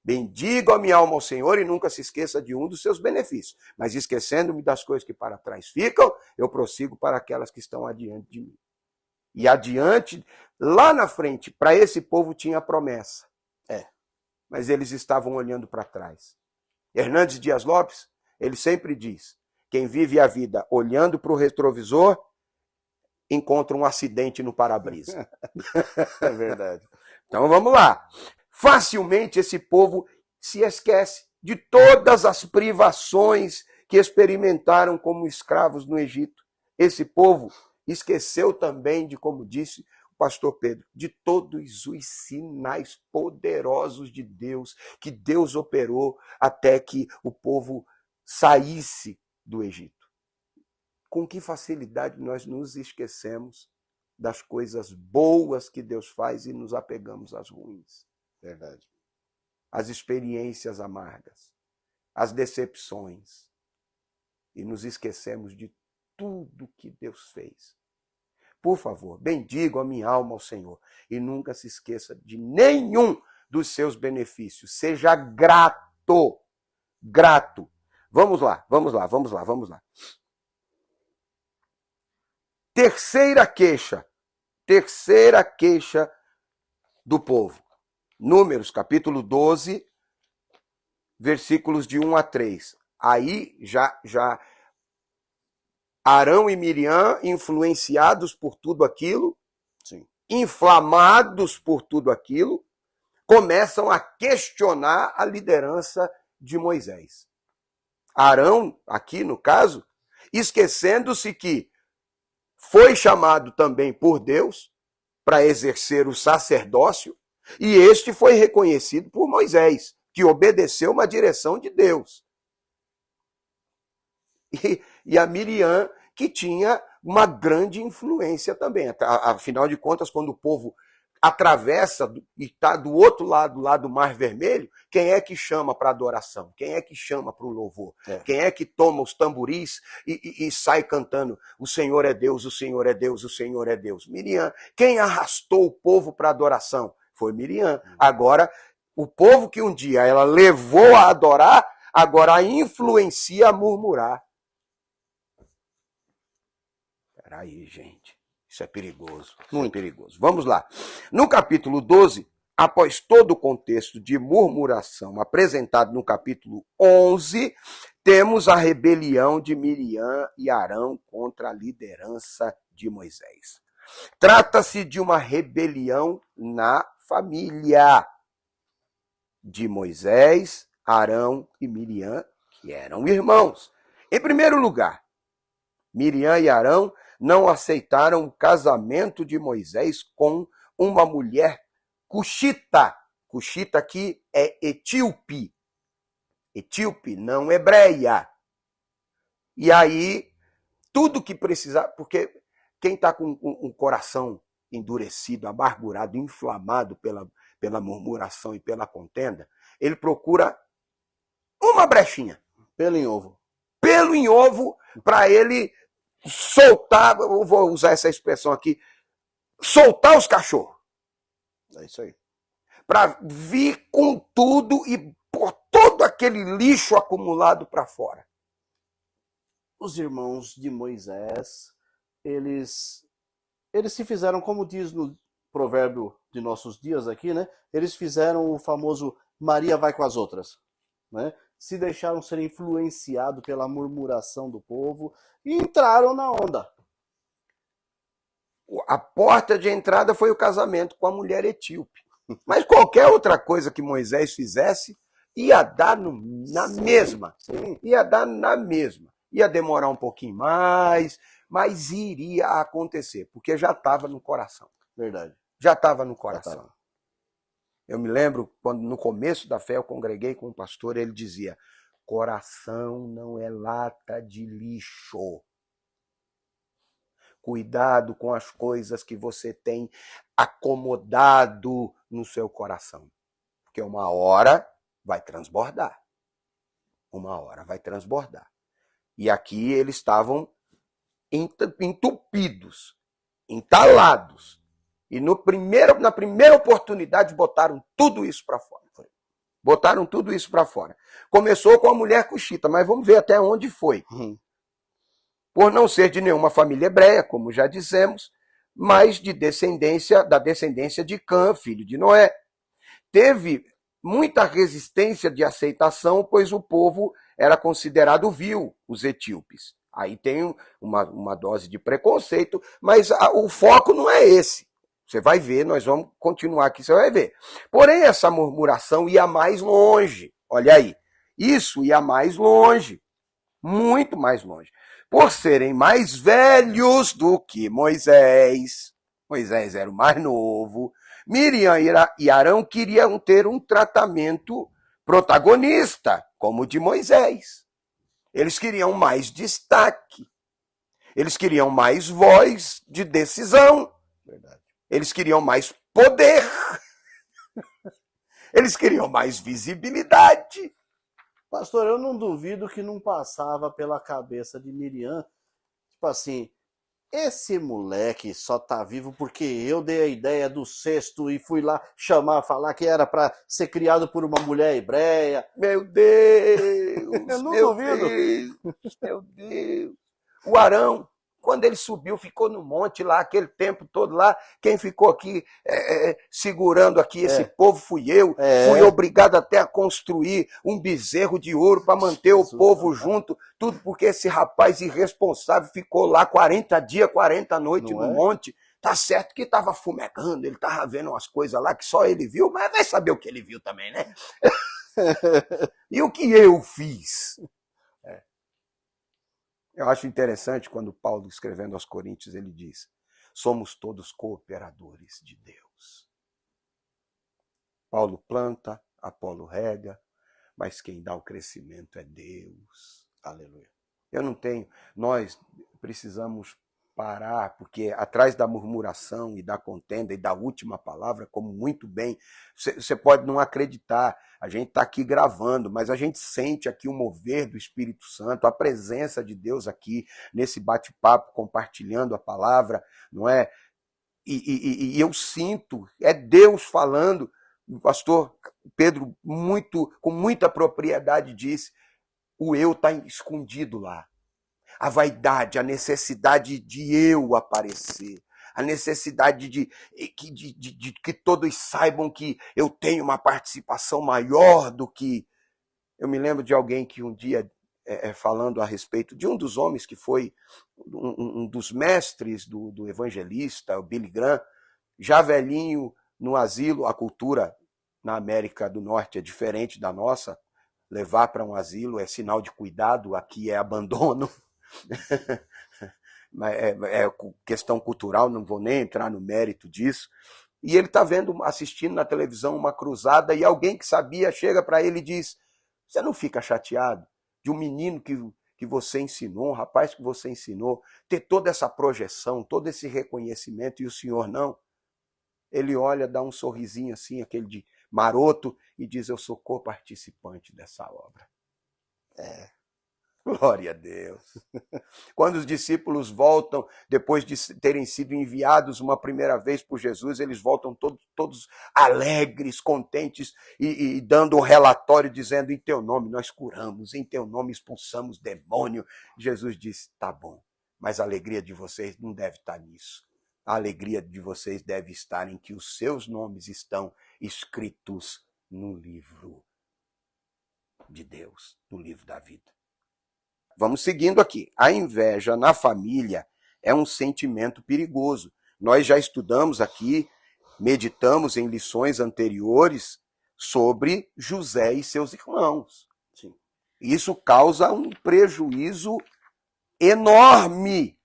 Bendigo a minha alma ao Senhor e nunca se esqueça de um dos seus benefícios. Mas esquecendo-me das coisas que para trás ficam, eu prossigo para aquelas que estão adiante de mim. E adiante, lá na frente, para esse povo tinha promessa. Mas eles estavam olhando para trás. Hernandes Dias Lopes, ele sempre diz, quem vive a vida olhando para o retrovisor, encontra um acidente no para-brisa. É verdade. Então vamos lá. Facilmente esse povo se esquece de todas as privações que experimentaram como escravos no Egito. Esse povo esqueceu também de, como disse o pastor Pedro, de todos os sinais poderosos de Deus, que Deus operou até que o povo saísse do Egito. Com que facilidade nós nos esquecemos das coisas boas que Deus faz e nos apegamos às ruins. Verdade. As experiências amargas, as decepções. E nos esquecemos de tudo que Deus fez. Por favor, bendigo a minha alma ao Senhor e nunca se esqueça de nenhum dos seus benefícios. Seja grato. Grato. Vamos lá. Terceira queixa do povo. Números, capítulo 12, versículos de 1 a 3. Aí já Arão e Miriam, influenciados por tudo aquilo, Sim. inflamados por tudo aquilo, começam a questionar a liderança de Moisés. Arão, aqui no caso, esquecendo-se que foi chamado também por Deus para exercer o sacerdócio, e este foi reconhecido por Moisés, que obedeceu uma direção de Deus. E a Miriam, que tinha uma grande influência também. Afinal de contas, quando o povo atravessa e está do outro lado, lá do Mar Vermelho, quem é que chama para adoração? Quem é que chama para o louvor? Quem é que toma os tamboris e sai cantando o Senhor é Deus, o Senhor é Deus, o Senhor é Deus? Miriam. Quem arrastou o povo para adoração? Foi Miriam. Agora, o povo que um dia ela levou a adorar, agora a influencia a murmurar. Peraí, gente. Isso é perigoso. Muito perigoso. Vamos lá. No capítulo 12, após todo o contexto de murmuração apresentado no capítulo 11, temos a rebelião de Miriam e Arão contra a liderança de Moisés. Trata-se de uma rebelião na família de Moisés, Arão e Miriam, que eram irmãos. Em primeiro lugar, Miriam e Arão não aceitaram o casamento de Moisés com uma mulher cuxita. Cuxita aqui é etíope. Etíope, não hebreia. E aí, tudo que precisar, porque quem está com um coração endurecido, amargurado, inflamado pela murmuração e pela contenda, ele procura uma brechinha. Pelo em ovo. Pelo em ovo, para ele soltar, eu vou usar essa expressão aqui, soltar os cachorros. É isso aí. Para vir com tudo e pôr todo aquele lixo acumulado para fora. Os irmãos de Moisés, eles se fizeram, como diz no provérbio de nossos dias aqui, né? Eles fizeram o famoso Maria vai com as outras, né? Se deixaram ser influenciados pela murmuração do povo e entraram na onda. A porta de entrada foi o casamento com a mulher etíope. Mas qualquer outra coisa que Moisés fizesse, ia dar na mesma. Sim. Ia dar na mesma. Ia demorar um pouquinho mais, mas iria acontecer, porque já estava no coração. Verdade. Já estava no coração. Eu me lembro, quando no começo da fé eu congreguei com um pastor, ele dizia, coração não é lata de lixo. Cuidado com as coisas que você tem acomodado no seu coração. Porque uma hora vai transbordar. Uma hora vai transbordar. E aqui eles estavam entupidos, entalados. E na primeira oportunidade botaram tudo isso para fora. Botaram tudo isso para fora. Começou com a mulher cuxita, mas vamos ver até onde foi. Por não ser de nenhuma família hebreia, como já dissemos, mas da descendência de Cã, filho de Noé. Teve muita resistência de aceitação, pois o povo era considerado vil, os etíopes. Aí tem uma dose de preconceito, mas o foco não é esse. Você vai ver, nós vamos continuar aqui, você vai ver. Porém, essa murmuração ia mais longe. Olha aí, isso ia mais longe, muito mais longe. Por serem mais velhos do que Moisés. Moisés era o mais novo. Miriam e Arão queriam ter um tratamento protagonista, como o de Moisés. Eles queriam mais destaque. Eles queriam mais voz de decisão. Verdade. Eles queriam mais poder. Eles queriam mais visibilidade. Pastor, eu não duvido que não passava pela cabeça de Miriam, tipo assim, esse moleque só tá vivo porque eu dei a ideia do cesto e fui lá falar que era para ser criado por uma mulher hebreia. Meu Deus! Eu não meu duvido. Deus, meu Deus! O Arão, quando ele subiu, ficou no monte lá, aquele tempo todo lá. Quem ficou aqui segurando aqui esse povo fui eu. Fui obrigado até a construir um bezerro de ouro para manter o povo junto. Tudo porque esse rapaz irresponsável ficou lá 40 dias, 40 noites no monte. Tá certo que estava fumegando, ele estava vendo umas coisas lá que só ele viu, mas vai saber o que ele viu também, né? E o que eu fiz? Eu acho interessante quando Paulo, escrevendo aos Coríntios, ele diz, somos todos cooperadores de Deus. Paulo planta, Apolo rega, mas quem dá o crescimento é Deus. Aleluia. Nós precisamos parar, porque atrás da murmuração e da contenda e da última palavra, como muito bem, você pode não acreditar, a gente está aqui gravando, mas a gente sente aqui o mover do Espírito Santo, a presença de Deus aqui, nesse bate-papo, compartilhando a palavra, não é? E eu sinto, é Deus falando, o pastor Pedro, com muita propriedade, disse, o eu está escondido lá. A vaidade, a necessidade de eu aparecer, a necessidade de que todos saibam que eu tenho uma participação maior do que... Eu me lembro de alguém que um dia, falando a respeito de um dos homens que foi um dos mestres do evangelista, o Billy Graham, já velhinho no asilo, a cultura na América do Norte é diferente da nossa, levar para um asilo é sinal de cuidado, aqui é abandono. É questão cultural, não vou nem entrar no mérito disso. E ele está assistindo na televisão uma cruzada e alguém que sabia chega para ele e diz: você não fica chateado de um menino que você ensinou, um rapaz que você ensinou, ter toda essa projeção, todo esse reconhecimento e o senhor não? Ele olha, dá um sorrisinho assim, aquele de maroto, e diz: eu sou co-participante dessa obra. Glória a Deus. Quando os discípulos voltam, depois de terem sido enviados uma primeira vez por Jesus, eles voltam todos alegres, contentes e dando um relatório dizendo: em teu nome nós curamos, em teu nome expulsamos demônio. Jesus disse: tá bom, mas a alegria de vocês não deve estar nisso. A alegria de vocês deve estar em que os seus nomes estão escritos no livro de Deus, no livro da vida. Vamos seguindo aqui. A inveja na família é um sentimento perigoso. Nós já estudamos aqui, meditamos em lições anteriores sobre José e seus irmãos. Sim. Isso causa um prejuízo enorme,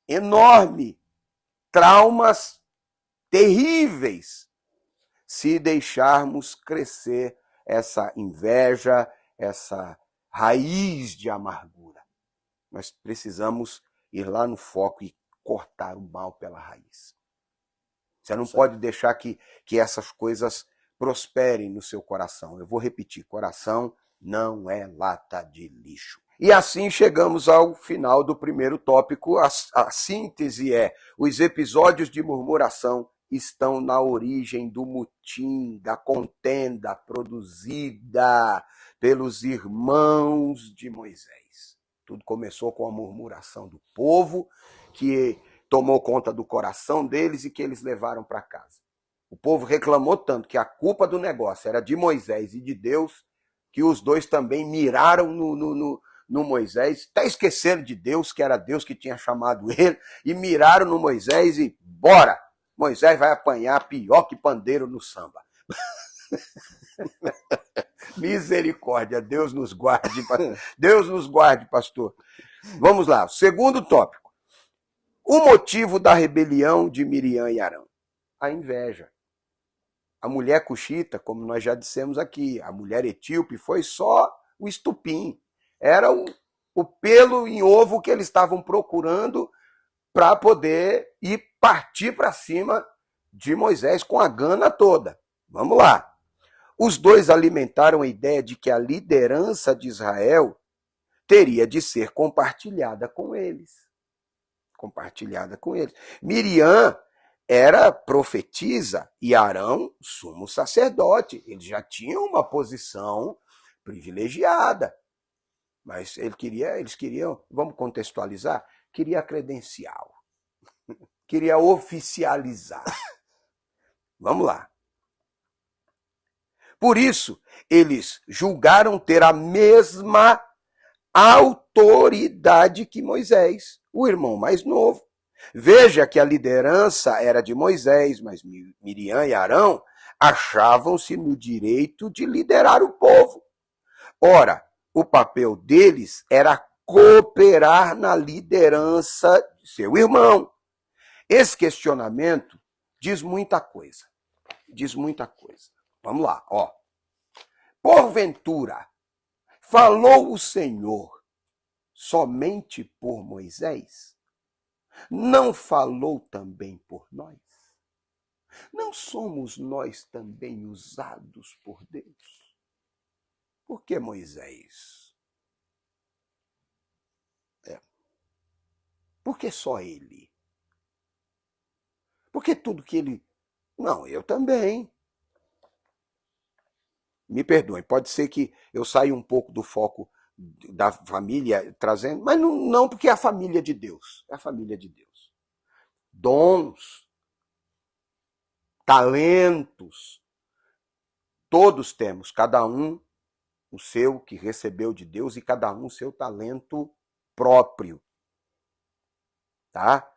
enorme. Traumas terríveis se deixarmos crescer essa inveja, essa raiz de amargura. Nós precisamos ir lá no foco e cortar o mal pela raiz. Você não pode deixar que essas coisas prosperem no seu coração. Eu vou repetir: coração não é lata de lixo. E assim chegamos ao final do primeiro tópico. A síntese é: os episódios de murmuração estão na origem do motim, da contenda produzida pelos irmãos de Moisés. Tudo começou com a murmuração do povo, que tomou conta do coração deles e que eles levaram para casa. O povo reclamou tanto que a culpa do negócio era de Moisés e de Deus, que os dois também miraram no Moisés, até esqueceram de Deus, que era Deus que tinha chamado ele, e miraram no Moisés e bora! Moisés vai apanhar pior que pandeiro no samba. Misericórdia, Deus nos guarde, Deus nos guarde, pastor. Vamos lá, segundo tópico. O motivo da rebelião de Miriam e Arão: a inveja. A mulher cuxita, como nós já dissemos aqui, a mulher etíope, foi só o estupim. Era o pelo em ovo que eles estavam procurando para poder ir partir para cima de Moisés com a gana toda. Vamos lá. Os dois alimentaram a ideia de que a liderança de Israel teria de ser compartilhada com eles. Compartilhada com eles. Miriam era profetisa e Arão, sumo sacerdote. Eles já tinham uma posição privilegiada. Mas eles queriam, vamos contextualizar, queria credencial. Queria oficializar. Vamos lá. Por isso, eles julgaram ter a mesma autoridade que Moisés, o irmão mais novo. Veja que a liderança era de Moisés, mas Miriam e Arão achavam-se no direito de liderar o povo. Ora, o papel deles era cooperar na liderança de seu irmão. Esse questionamento diz muita coisa. Diz muita coisa. Vamos lá, ó. Porventura, falou o Senhor somente por Moisés? Não falou também por nós? Não somos nós também usados por Deus? Por que Moisés? Por que só ele? Por que tudo que ele... Não, eu também. Me perdoem, pode ser que eu saia um pouco do foco da família, trazendo, mas não porque é a família de Deus. É a família de Deus. Dons, talentos, todos temos, cada um o seu que recebeu de Deus e cada um o seu talento próprio. Tá?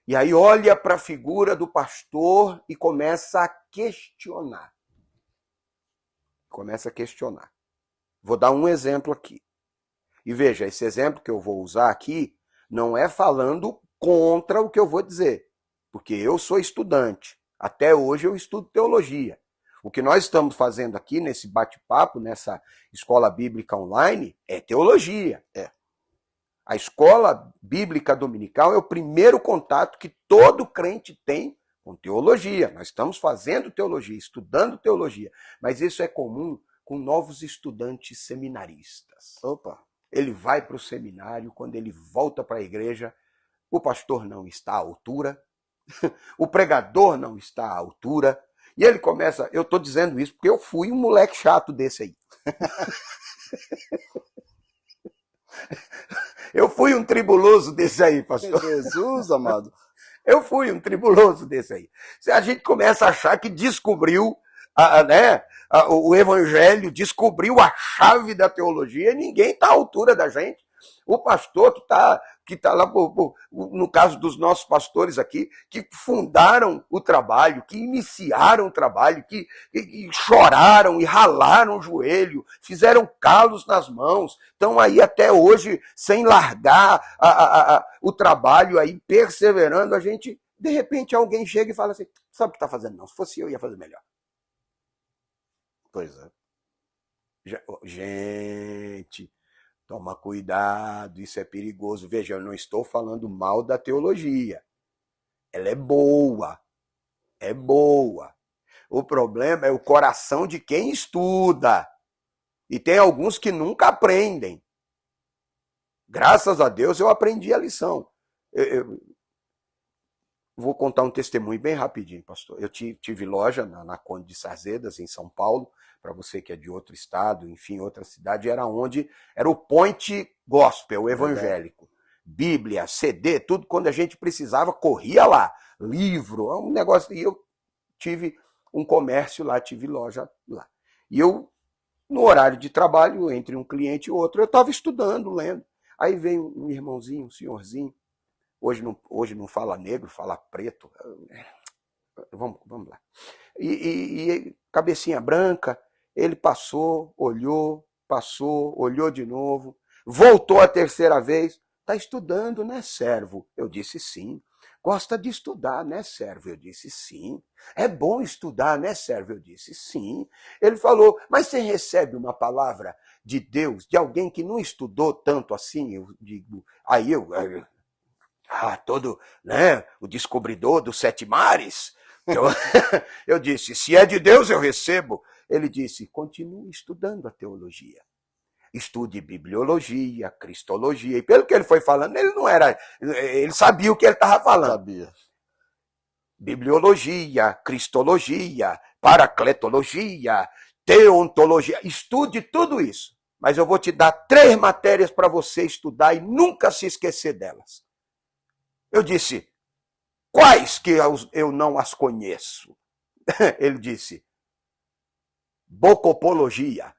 E aí olha para a figura do pastor e começa a questionar. Começa a questionar. Vou dar um exemplo aqui. E veja, esse exemplo que eu vou usar aqui não é falando contra o que eu vou dizer, porque eu sou estudante. Até hoje eu estudo teologia. O que nós estamos fazendo aqui nesse bate-papo, nessa escola bíblica online, é teologia. A escola bíblica dominical é o primeiro contato que todo crente tem com teologia. Nós estamos fazendo teologia, estudando teologia. Mas isso é comum com novos estudantes seminaristas. Opa! Ele vai para o seminário, quando ele volta para a igreja, o pastor não está à altura, o pregador não está à altura, e ele começa, eu estou dizendo isso porque eu fui um moleque chato desse aí. Eu fui um tribuloso desse aí, pastor. Jesus, amado. Eu fui um tribuloso desse aí. A gente começa a achar que descobriu o evangelho, descobriu a chave da teologia, e ninguém está à altura da gente. O pastor que tá lá, no caso dos nossos pastores aqui, que fundaram o trabalho, que iniciaram o trabalho, que choraram e ralaram o joelho, fizeram calos nas mãos, estão aí até hoje sem largar o trabalho, aí perseverando. A gente, de repente, alguém chega e fala assim, sabe o que está fazendo? Não, se fosse eu, ia fazer melhor. Pois é. Gente, toma cuidado, isso é perigoso. Veja, eu não estou falando mal da teologia. Ela é boa. É boa. O problema é o coração de quem estuda. E tem alguns que nunca aprendem. Graças a Deus eu aprendi a lição. Eu vou contar um testemunho bem rapidinho, pastor. Eu tive loja na Conde de Sarzedas, em São Paulo, para você que é de outro estado, enfim, outra cidade, era o point gospel evangélico. Bíblia, CD, tudo, quando a gente precisava, corria lá. Livro, um negócio. E eu tive um comércio lá, tive loja lá. E eu, no horário de trabalho, entre um cliente e outro, eu estava estudando, lendo. Aí veio um irmãozinho, um senhorzinho, hoje não fala negro, fala preto. Vamos lá. E cabecinha branca, ele passou, olhou de novo, voltou a terceira vez. Está estudando, né, servo? Eu disse sim. Gosta de estudar, né, servo? Eu disse sim. É bom estudar, né, servo? Eu disse sim. Ele falou, mas você recebe uma palavra de Deus, de alguém que não estudou tanto assim? Eu digo, todo, né, o descobridor dos 7 mares. Eu disse, se é de Deus eu recebo. Ele disse, continue estudando a teologia. Estude bibliologia, cristologia. E pelo que ele foi falando, ele sabia o que ele estava falando. Sabia. Bibliologia, cristologia, paracletologia, teontologia. Estude tudo isso. Mas eu vou te dar 3 matérias para você estudar e nunca se esquecer delas. Eu disse, quais que eu não as conheço? Ele disse, bocopologia,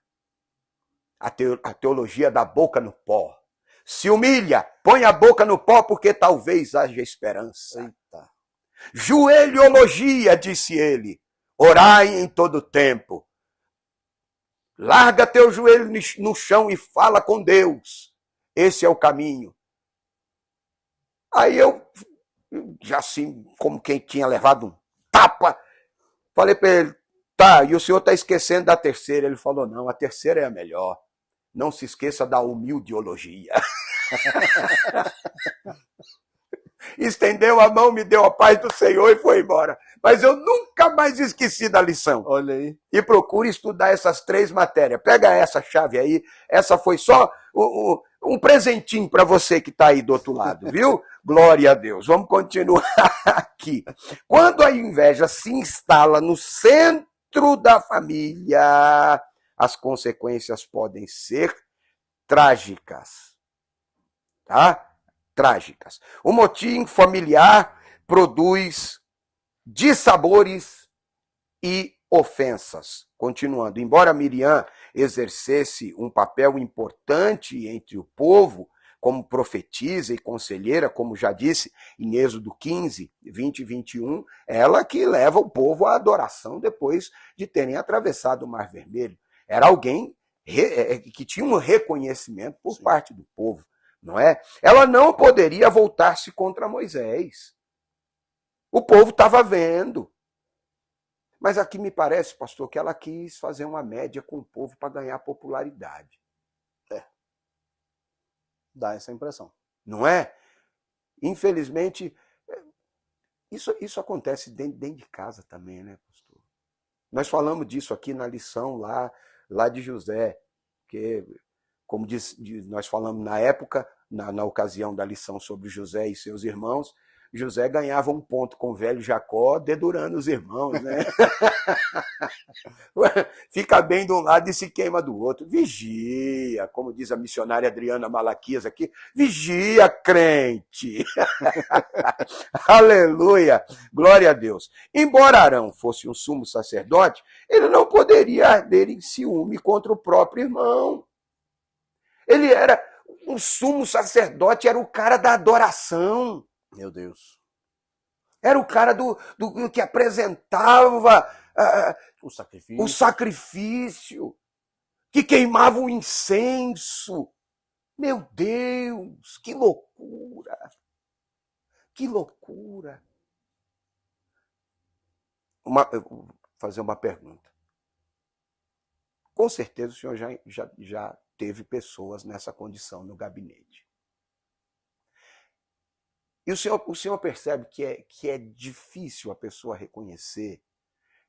a teologia da boca no pó. Se humilha, põe a boca no pó porque talvez haja esperança. Eita. Joelhologia, disse ele, orai em todo tempo. Larga teu joelho no chão e fala com Deus. Esse é o caminho. Aí eu, já assim, como quem tinha levado um tapa, falei para ele, tá, e o senhor está esquecendo da terceira? Ele falou, não, a terceira é a melhor. Não se esqueça da humildeologia. Estendeu a mão, me deu a paz do Senhor e foi embora. Mas eu nunca mais esqueci da lição. Olha aí. E procure estudar essas 3 matérias. Pega essa chave aí. Essa foi só um presentinho para você que está aí do outro lado, viu? Glória a Deus. Vamos continuar aqui. Quando a inveja se instala no centro da família, as consequências podem ser trágicas. Tá? Trágicas. O motim familiar produz dissabores e ofensas. Continuando, embora Miriam exercesse um papel importante entre o povo, como profetisa e conselheira, como já disse em Êxodo 15, 20 e 21, ela que leva o povo à adoração depois de terem atravessado o Mar Vermelho. Era alguém que tinha um reconhecimento por parte do povo, não é? Ela não poderia voltar-se contra Moisés. O povo estava vendo. Mas aqui me parece, pastor, que ela quis fazer uma média com o povo para ganhar popularidade. Dá essa impressão. Não é? Infelizmente, isso acontece dentro de casa também, né, pastor? Nós falamos disso aqui na lição lá de José, que, como nós falamos na época, na ocasião da lição sobre José e seus irmãos, José ganhava um ponto com o velho Jacó, dedurando os irmãos, né? Fica bem de um lado e se queima do outro. Vigia, como diz a missionária Adriana Malaquias aqui, vigia, crente. Aleluia, glória a Deus. Embora Arão fosse um sumo sacerdote, ele não poderia arder em ciúme contra o próprio irmão. Ele era um sumo sacerdote, era o cara da adoração. Meu Deus. Era o cara do que apresentava o sacrifício, que queimava o incenso. Meu Deus, que loucura! Que loucura! Eu vou fazer uma pergunta. Com certeza o senhor já teve pessoas nessa condição no gabinete. E o senhor percebe que é difícil a pessoa reconhecer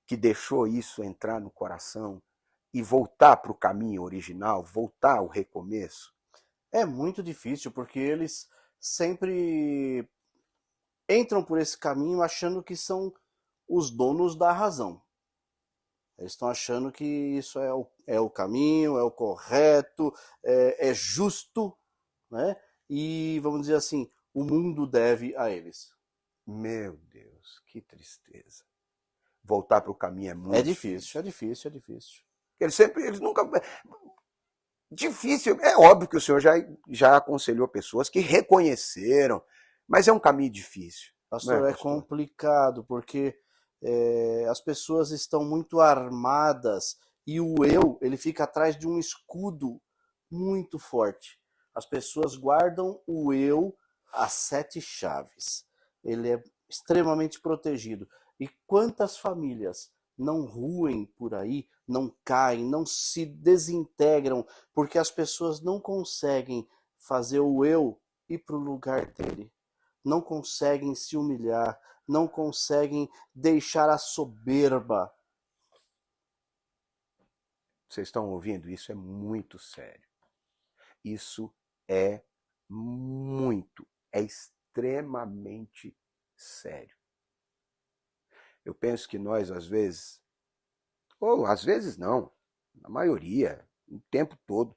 que deixou isso entrar no coração e voltar para o caminho original, voltar ao recomeço? É muito difícil, porque eles sempre entram por esse caminho achando que são os donos da razão. Eles estão achando que isso é o caminho, é o correto, é justo, né? E, vamos dizer assim, o mundo deve a eles. Meu Deus, que tristeza. Voltar para o caminho é muito difícil. É difícil. Eles nunca... Difícil. É óbvio que o senhor já aconselhou pessoas que reconheceram, mas é um caminho difícil. Pastor, é complicado, porque as pessoas estão muito armadas e o eu, ele fica atrás de um escudo muito forte. As pessoas guardam o eu às 7 chaves. Ele é extremamente protegido. E quantas famílias não ruem por aí, não caem, não se desintegram, porque as pessoas não conseguem fazer o eu ir para o lugar dele. Não conseguem se humilhar, não conseguem deixar a soberba. Vocês estão ouvindo? Isso é muito sério. Isso é extremamente sério. Eu penso que nós, às vezes, ou às vezes não, na maioria, o tempo todo,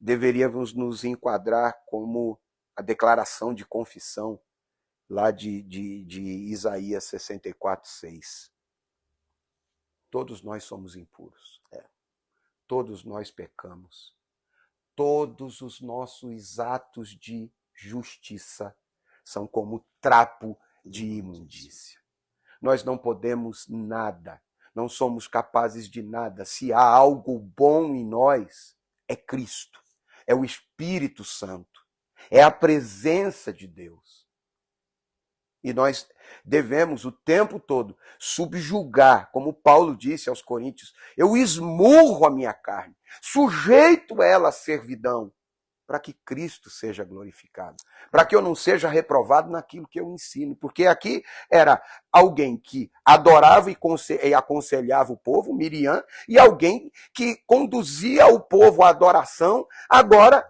deveríamos nos enquadrar como a declaração de confissão lá de Isaías 64:6. Todos nós somos impuros. Todos nós pecamos. Todos os nossos atos de justiça são como trapo de imundícia. Nós não podemos nada, não somos capazes de nada. Se há algo bom em nós, é Cristo, é o Espírito Santo, é a presença de Deus. E nós devemos o tempo todo subjugar, como Paulo disse aos Coríntios, eu esmurro a minha carne, sujeito ela à servidão, para que Cristo seja glorificado, para que eu não seja reprovado naquilo que eu ensino, porque aqui era alguém que adorava e aconselhava o povo, Miriam, e alguém que conduzia o povo à adoração, agora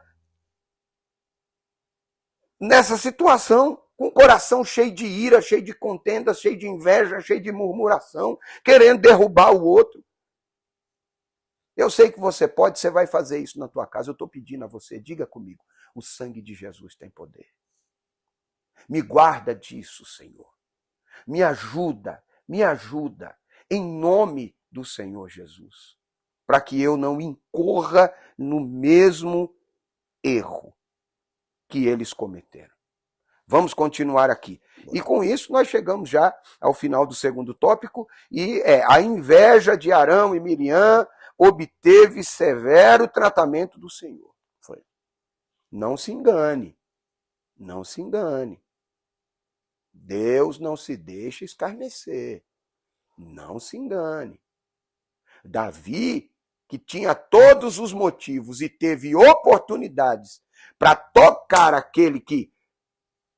nessa situação, com o coração cheio de ira, cheio de contenda, cheio de inveja, cheio de murmuração, querendo derrubar o outro. Eu sei que você pode, você vai fazer isso na tua casa. Eu estou pedindo a você, diga comigo, o sangue de Jesus tem poder. Me guarda disso, Senhor. Me ajuda, em nome do Senhor Jesus, para que eu não incorra no mesmo erro que eles cometeram. Vamos continuar aqui. E com isso nós chegamos já ao final do segundo tópico, e a inveja de Arão e Miriam, obteve severo tratamento do Senhor. Foi. Não se engane. Não se engane. Deus não se deixa escarnecer. Não se engane. Davi, que tinha todos os motivos e teve oportunidades para tocar aquele que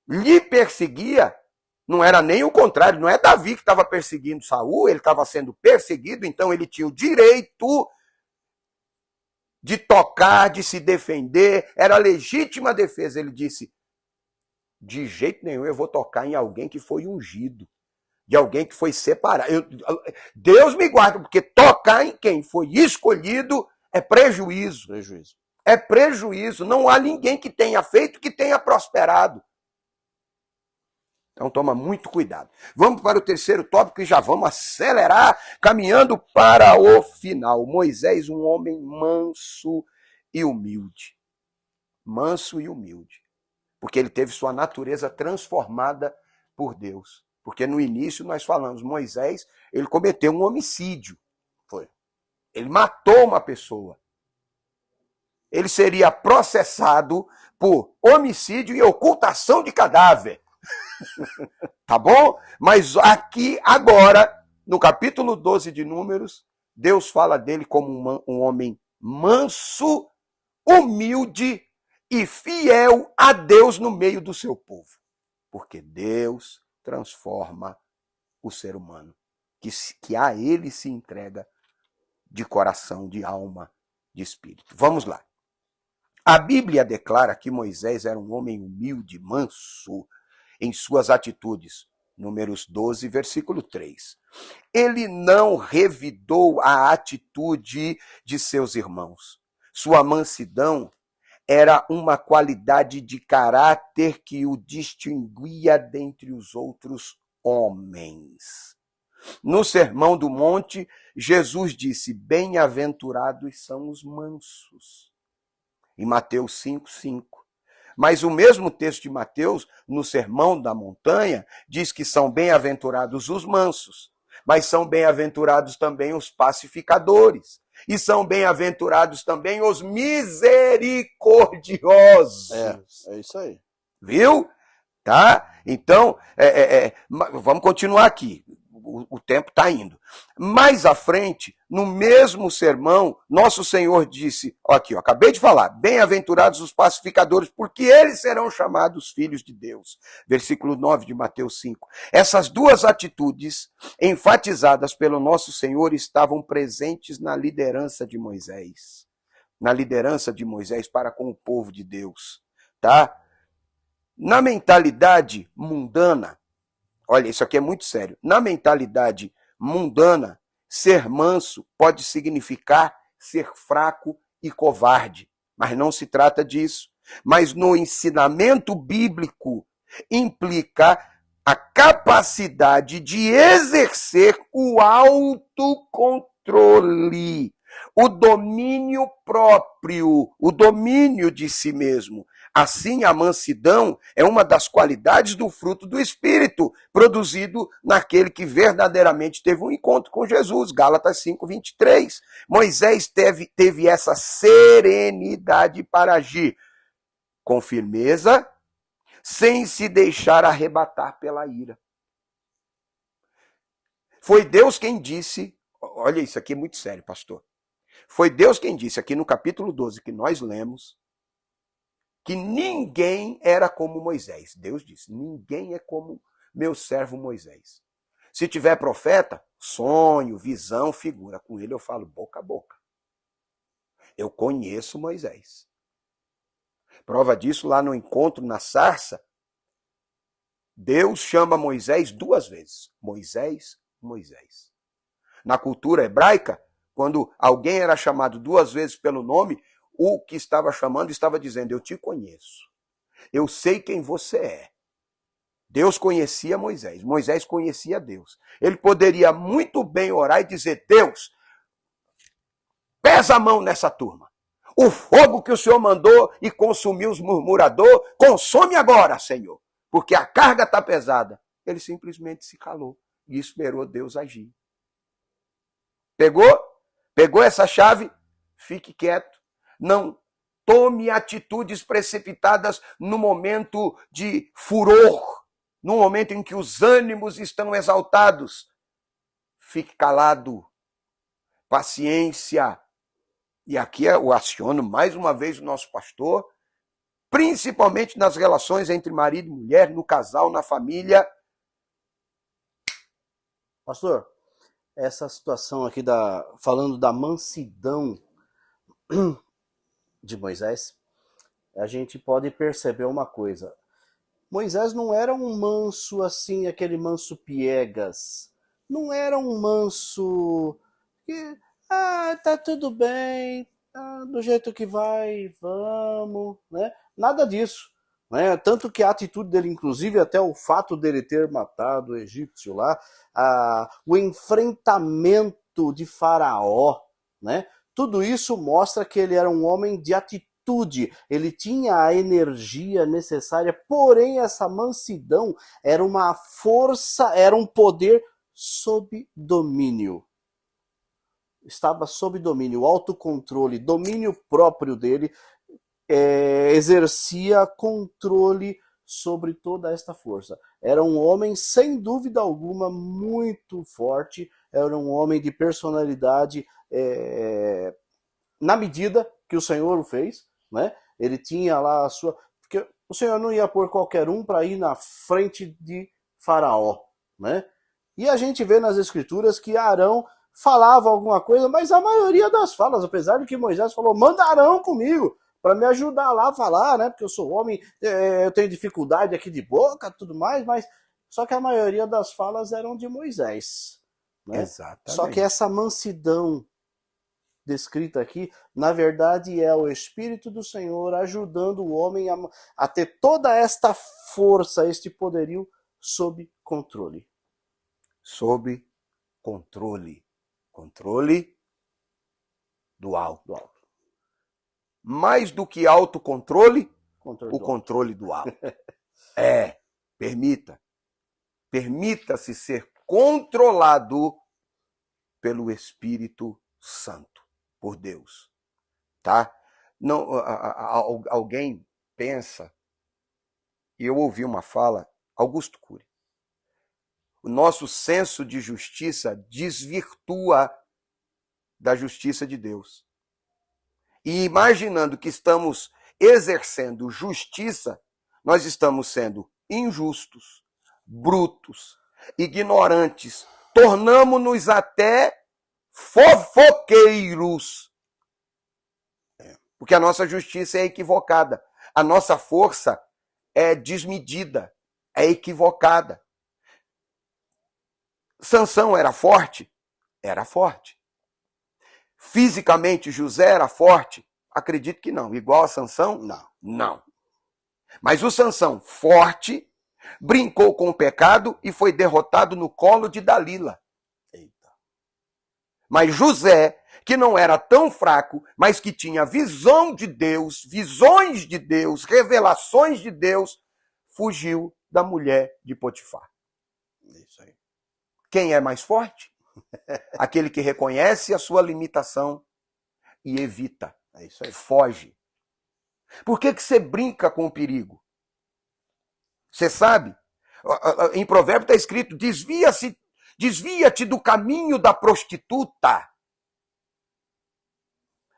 lhe perseguia, não era nem o contrário, não é Davi que estava perseguindo Saul, ele estava sendo perseguido, então ele tinha o direito de tocar, de se defender, era legítima defesa. Ele disse, de jeito nenhum eu vou tocar em alguém que foi ungido, de alguém que foi separado. Deus me guarda, porque tocar em quem foi escolhido é prejuízo. É prejuízo. Não há ninguém que tenha feito, que tenha prosperado. Então toma muito cuidado. Vamos para o terceiro tópico e já vamos acelerar, caminhando para o final. Moisés, um homem manso e humilde. Manso e humilde. Porque ele teve sua natureza transformada por Deus. Porque no início nós falamos, Moisés, ele cometeu um homicídio. Foi. Ele matou uma pessoa. Ele seria processado por homicídio e ocultação de cadáver. Tá bom? Mas aqui, agora, no capítulo 12 de Números, Deus fala dele como um homem manso, humilde e fiel a Deus no meio do seu povo. Porque Deus transforma o ser humano, que a ele se entrega de coração, de alma, de espírito. Vamos lá. A Bíblia declara que Moisés era um homem humilde, manso, em suas atitudes. Números 12, versículo 3. Ele não revidou a atitude de seus irmãos. Sua mansidão era uma qualidade de caráter que o distinguia dentre os outros homens. No Sermão do Monte, Jesus disse, bem-aventurados são os mansos. Em Mateus 5:5. Mas o mesmo texto de Mateus, no Sermão da Montanha, diz que são bem-aventurados os mansos, mas são bem-aventurados também os pacificadores, e são bem-aventurados também os misericordiosos. É isso aí. Viu? Tá? Então, vamos continuar aqui. O tempo está indo. Mais à frente, no mesmo sermão, nosso Senhor disse, aqui, acabei de falar, bem-aventurados os pacificadores, porque eles serão chamados filhos de Deus. Versículo 9 de Mateus 5. Essas duas atitudes, enfatizadas pelo nosso Senhor, estavam presentes na liderança de Moisés. Na liderança de Moisés para com o povo de Deus. Tá? Na mentalidade mundana, olha, isso aqui é muito sério. Na mentalidade mundana, ser manso pode significar ser fraco e covarde. Mas não se trata disso. Mas no ensinamento bíblico, implica a capacidade de exercer o autocontrole, o domínio próprio, o domínio de si mesmo. Assim, a mansidão é uma das qualidades do fruto do Espírito, produzido naquele que verdadeiramente teve um encontro com Jesus. Gálatas 5:23. Moisés teve essa serenidade para agir com firmeza, sem se deixar arrebatar pela ira. Foi Deus quem disse, olha isso aqui é muito sério, pastor. Foi Deus quem disse aqui no capítulo 12 que nós lemos, que ninguém era como Moisés. Deus disse, ninguém é como meu servo Moisés. Se tiver profeta, sonho, visão, figura. Com ele eu falo boca a boca. Eu conheço Moisés. Prova disso lá no encontro na sarça, Deus chama Moisés 2 vezes. Moisés, Moisés. Na cultura hebraica, quando alguém era chamado 2 vezes pelo nome, o que estava chamando estava dizendo, eu te conheço. Eu sei quem você é. Deus conhecia Moisés. Moisés conhecia Deus. Ele poderia muito bem orar e dizer, Deus, pesa a mão nessa turma. O fogo que o Senhor mandou e consumiu os murmuradores, consome agora, Senhor. Porque a carga está pesada. Ele simplesmente se calou e esperou Deus agir. Pegou? Pegou essa chave? Fique quieto. Não tome atitudes precipitadas no momento de furor, no momento em que os ânimos estão exaltados. Fique calado. Paciência. E aqui eu aciono mais uma vez o nosso pastor, principalmente nas relações entre marido e mulher, no casal, na família. Pastor, essa situação aqui falando da mansidão de Moisés, a gente pode perceber uma coisa. Moisés não era um manso assim, aquele manso piegas. Não era um manso que, tá tudo bem, do jeito que vai, vamos, né? Nada disso. Né? Tanto que a atitude dele, inclusive, até o fato dele ter matado o egípcio lá, o enfrentamento de Faraó, né? Tudo isso mostra que ele era um homem de atitude, ele tinha a energia necessária, porém essa mansidão era uma força, era um poder sob domínio. Estava sob domínio, autocontrole, domínio próprio dele, exercia controle sobre toda esta força. Era um homem, sem dúvida alguma, muito forte, era um homem de personalidade na medida que o Senhor o fez, né? Ele tinha lá a sua... Porque o Senhor não ia pôr qualquer um para ir na frente de Faraó, né? E a gente vê nas Escrituras que Arão falava alguma coisa, mas a maioria das falas, apesar de que Moisés falou, manda Arão comigo, para me ajudar lá a falar, né? Porque eu sou homem, eu tenho dificuldade aqui de boca, tudo mais, mas só que a maioria das falas eram de Moisés, né? Exatamente. Só que essa mansidão descrita aqui, na verdade é o Espírito do Senhor ajudando o homem a ter toda esta força, este poderio sob controle. Sob controle. Controle do alto. Mais do que autocontrole, o controle do alto. Permita-se ser controlado pelo Espírito Santo, por Deus. Tá? Não, alguém pensa, e eu ouvi uma fala, Augusto Cury, o nosso senso de justiça desvirtua da justiça de Deus. E imaginando que estamos exercendo justiça, nós estamos sendo injustos, brutos, ignorantes, tornamo-nos até fofoqueiros. Porque a nossa justiça é equivocada, a nossa força é desmedida, é equivocada. Sansão era forte? Era forte. Fisicamente, José era forte? Acredito que não. Igual a Sansão? Não. Mas o Sansão, forte, brincou com o pecado e foi derrotado no colo de Dalila. Eita. Mas José, que não era tão fraco, mas que tinha visão de Deus, visões de Deus, revelações de Deus, fugiu da mulher de Potifar. Isso aí. Quem é mais forte? Aquele que reconhece a sua limitação e evita. É isso aí. Foge. Por que você brinca com o perigo? Você sabe? Em Provérbio está escrito, desvia-te do caminho da prostituta.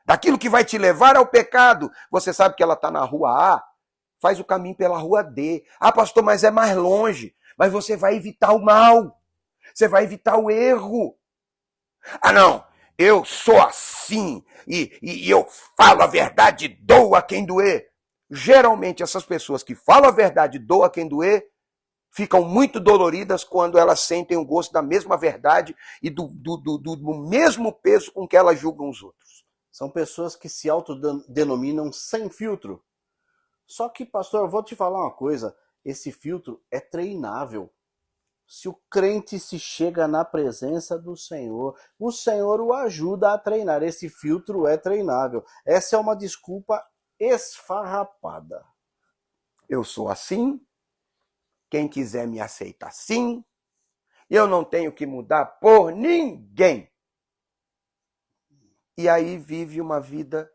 Daquilo que vai te levar ao pecado. Você sabe que ela está na rua A, faz o caminho pela rua D. Pastor, mas é mais longe. Mas você vai evitar o mal. Você vai evitar o erro. Não, eu sou assim e eu falo a verdade, doa quem doer. Geralmente essas pessoas que falam a verdade, doa quem doer, ficam muito doloridas quando elas sentem o gosto da mesma verdade e do mesmo peso com que elas julgam os outros. São pessoas que se autodenominam sem filtro. Só que, pastor, eu vou te falar uma coisa, esse filtro é treinável. Se o crente se chega na presença do Senhor, o Senhor o ajuda a treinar. Esse filtro é treinável. Essa é uma desculpa esfarrapada. Eu sou assim, quem quiser me aceita assim, eu não tenho que mudar por ninguém. e aí vive uma vida...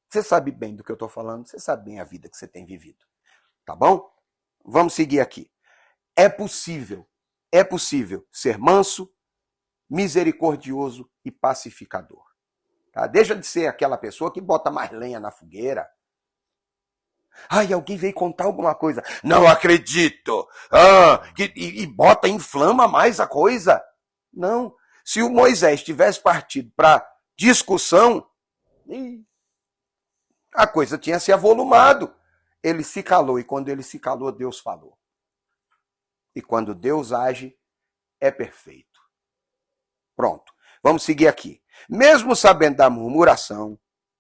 Você sabe bem do que eu estou falando, você sabe bem a vida que você tem vivido. Tá bom? Vamos seguir aqui. É possível ser manso, misericordioso e pacificador. Tá? Deixa de ser aquela pessoa que bota mais lenha na fogueira. Ai, alguém veio contar alguma coisa. Não acredito. Inflama mais a coisa. Não. Se o Moisés tivesse partido para discussão, a coisa tinha se avolumado. Ele se calou, e quando ele se calou, Deus falou. E quando Deus age, é perfeito. Pronto. Vamos seguir aqui. Mesmo sabendo da murmuração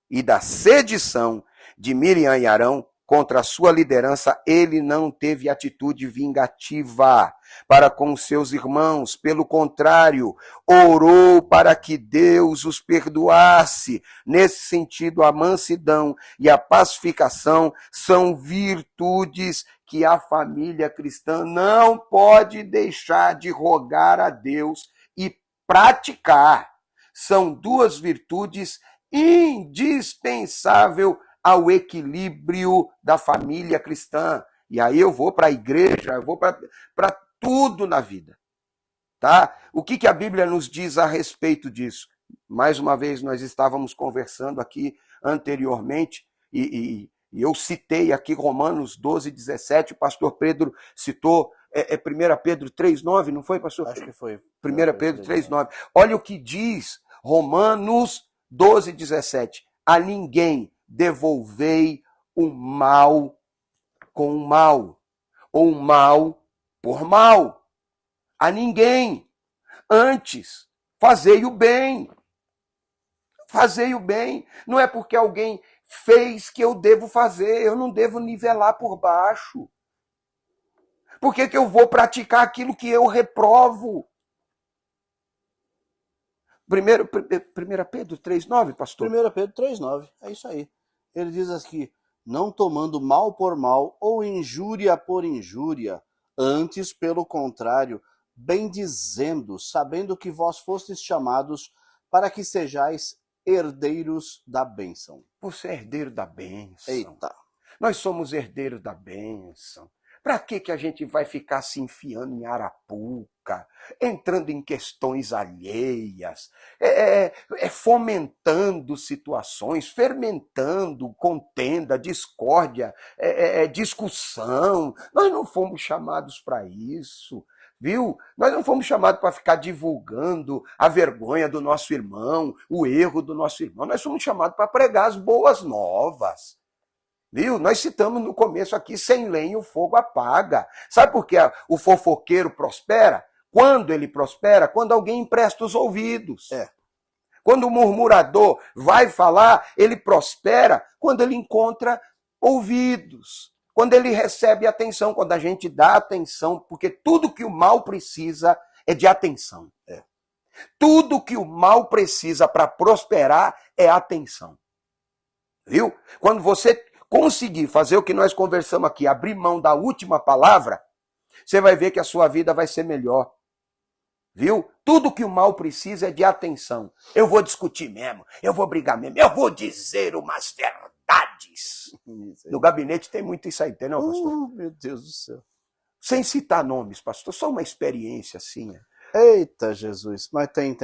e da sedição de Miriam e Arão contra a sua liderança, ele não teve atitude vingativa para com seus irmãos. Pelo contrário, orou para que Deus os perdoasse. Nesse sentido, a mansidão e a pacificação são virtudes que a família cristã não pode deixar de rogar a Deus e praticar. São duas virtudes indispensáveis ao equilíbrio da família cristã. E aí eu vou para a igreja, eu vou para tudo na vida. Tá? O que a Bíblia nos diz a respeito disso? Mais uma vez, nós estávamos conversando aqui anteriormente, e eu citei aqui Romanos 12, 17, o pastor Pedro citou 1 Pedro 3,9, não foi, pastor? Acho que foi. 1 Pedro 3,9. Olha o que diz Romanos 12, 17. A ninguém devolvei o mal com o mal, ou o mal por mal. A ninguém. Antes, fazei o bem. Fazei o bem. Não é porque alguém fez que eu devo fazer. Eu não devo nivelar por baixo. Por que eu vou praticar aquilo que eu reprovo? 1 Pedro 3,9, pastor? 1 Pedro 3,9, é isso aí. Ele diz aqui, não tomando mal por mal ou injúria por injúria, antes, pelo contrário, bendizendo, sabendo que vós fostes chamados para que sejais herdeiros da bênção. Você é herdeiro da bênção. Eita. Nós somos herdeiros da bênção. Para que a gente vai ficar se enfiando em arapuca, entrando em questões alheias, fomentando situações, fermentando contenda, discórdia, discussão? Nós não fomos chamados para isso, viu? Nós não fomos chamados para ficar divulgando a vergonha do nosso irmão, o erro do nosso irmão. Nós fomos chamados para pregar as boas novas. Viu? Nós citamos no começo aqui, sem lenha o fogo apaga. Sabe por que o fofoqueiro prospera? Quando ele prospera? Quando alguém empresta os ouvidos. Quando o murmurador vai falar, ele prospera quando ele encontra ouvidos. Quando ele recebe atenção, quando a gente dá atenção, porque tudo que o mal precisa é de atenção. Tudo que o mal precisa para prosperar é atenção. Viu? Quando você conseguir fazer o que nós conversamos aqui, abrir mão da última palavra, você vai ver que a sua vida vai ser melhor. Viu? Tudo que o mal precisa é de atenção. Eu vou discutir mesmo, eu vou brigar mesmo, eu vou dizer umas verdades. No gabinete tem muito isso aí, tem não, pastor? Meu Deus do céu. Sem citar nomes, pastor, só uma experiência assim. Eita, Jesus. Mas tem.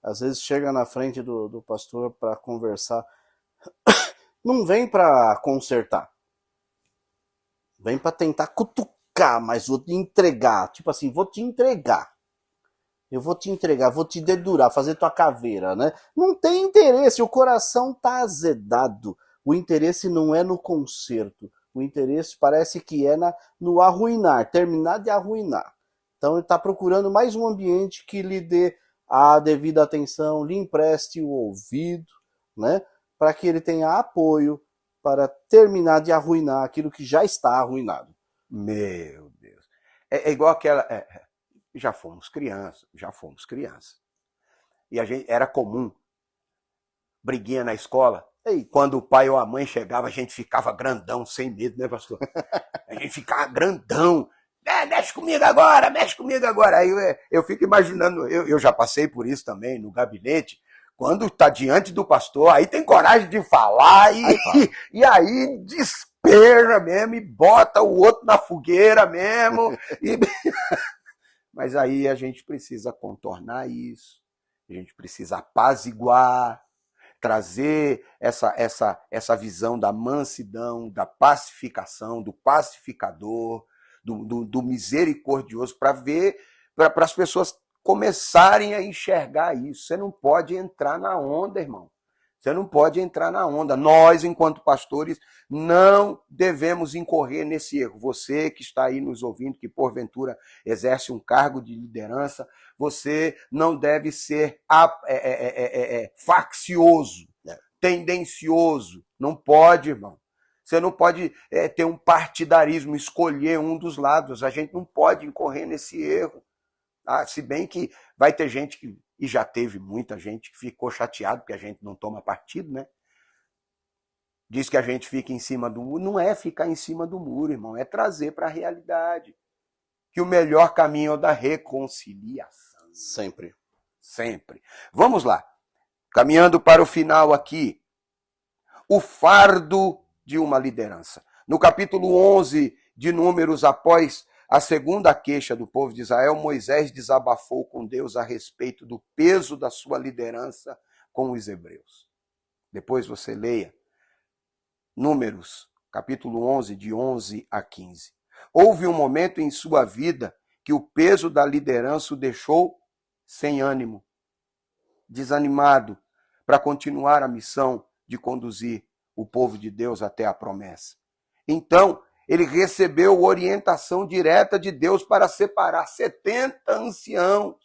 Às vezes chega na frente do pastor para conversar. Não vem para consertar. Vem para tentar cutucar, mas vou te entregar. Tipo assim, vou te entregar. Eu vou te entregar, vou te dedurar, fazer tua caveira, né? Não tem interesse, o coração tá azedado. O interesse não é no conserto. O interesse parece que é no arruinar, terminar de arruinar. Então ele está procurando mais um ambiente que lhe dê a devida atenção, lhe empreste o ouvido, né? Para que ele tenha apoio para terminar de arruinar aquilo que já está arruinado. Meu Deus. É igual aquela... Já fomos crianças. E a gente era comum. Briguinha na escola. Eita. Quando o pai ou a mãe chegava, a gente ficava grandão, sem medo, né, pastor? A gente ficava grandão. Mexe comigo agora. Aí eu fico imaginando, eu já passei por isso também no gabinete, quando está diante do pastor, aí tem coragem de falar e aí despeja mesmo e bota o outro na fogueira mesmo. Mas aí a gente precisa contornar isso, a gente precisa apaziguar, trazer essa visão da mansidão, da pacificação, do pacificador, do misericordioso, para ver, para as pessoas começarem a enxergar isso. Você não pode entrar na onda, irmão. Você não pode entrar na onda. Nós, enquanto pastores, não devemos incorrer nesse erro. Você que está aí nos ouvindo, que porventura exerce um cargo de liderança, você não deve ser faccioso, tendencioso. Não pode, irmão. Você não pode ter um partidarismo, escolher um dos lados. A gente não pode incorrer nesse erro. Se bem que vai ter gente que, e já teve muita gente que ficou chateado porque a gente não toma partido, né? Diz que a gente fica em cima do muro. Não é ficar em cima do muro, irmão, é trazer para a realidade que o melhor caminho é o da reconciliação. Sempre. Sempre. Vamos lá. Caminhando para o final aqui. O fardo de uma liderança. No capítulo 11 de Números, após a segunda queixa do povo de Israel, Moisés desabafou com Deus a respeito do peso da sua liderança com os hebreus. Depois você leia Números, capítulo 11, de 11 a 15. Houve um momento em sua vida que o peso da liderança o deixou sem ânimo, desanimado para continuar a missão de conduzir o povo de Deus até a promessa. Então, ele recebeu orientação direta de Deus para separar 70 anciãos.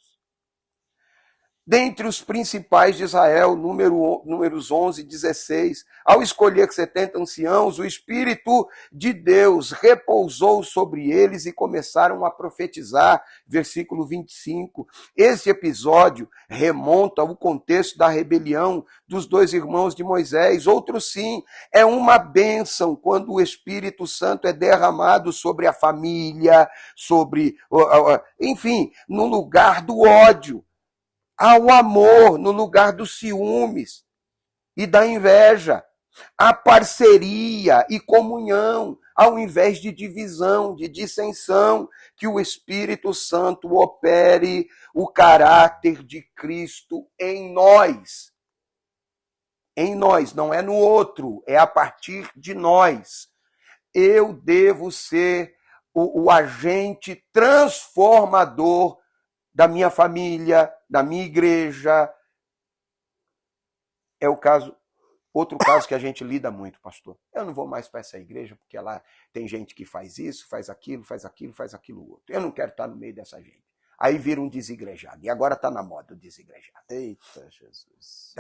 Dentre os principais de Israel, Números 11, 16. Ao escolher 70 anciãos, o Espírito de Deus repousou sobre eles e começaram a profetizar. Versículo 25. Esse episódio remonta ao contexto da rebelião dos dois irmãos de Moisés. Outro sim, é uma bênção quando o Espírito Santo é derramado sobre a família, enfim, no lugar do ódio. Ao amor no lugar dos ciúmes e da inveja, a parceria e comunhão, ao invés de divisão, de dissensão, que o Espírito Santo opere o caráter de Cristo em nós. Em nós, não é no outro, é a partir de nós. Eu devo ser o agente transformador da minha família, da minha igreja. É outro caso que a gente lida muito, pastor. Eu não vou mais para essa igreja porque lá tem gente que faz isso, faz aquilo, faz aquilo outro. Eu não quero estar no meio dessa gente. Aí vira um desigrejado. E agora está na moda o desigrejado. Eita, Jesus.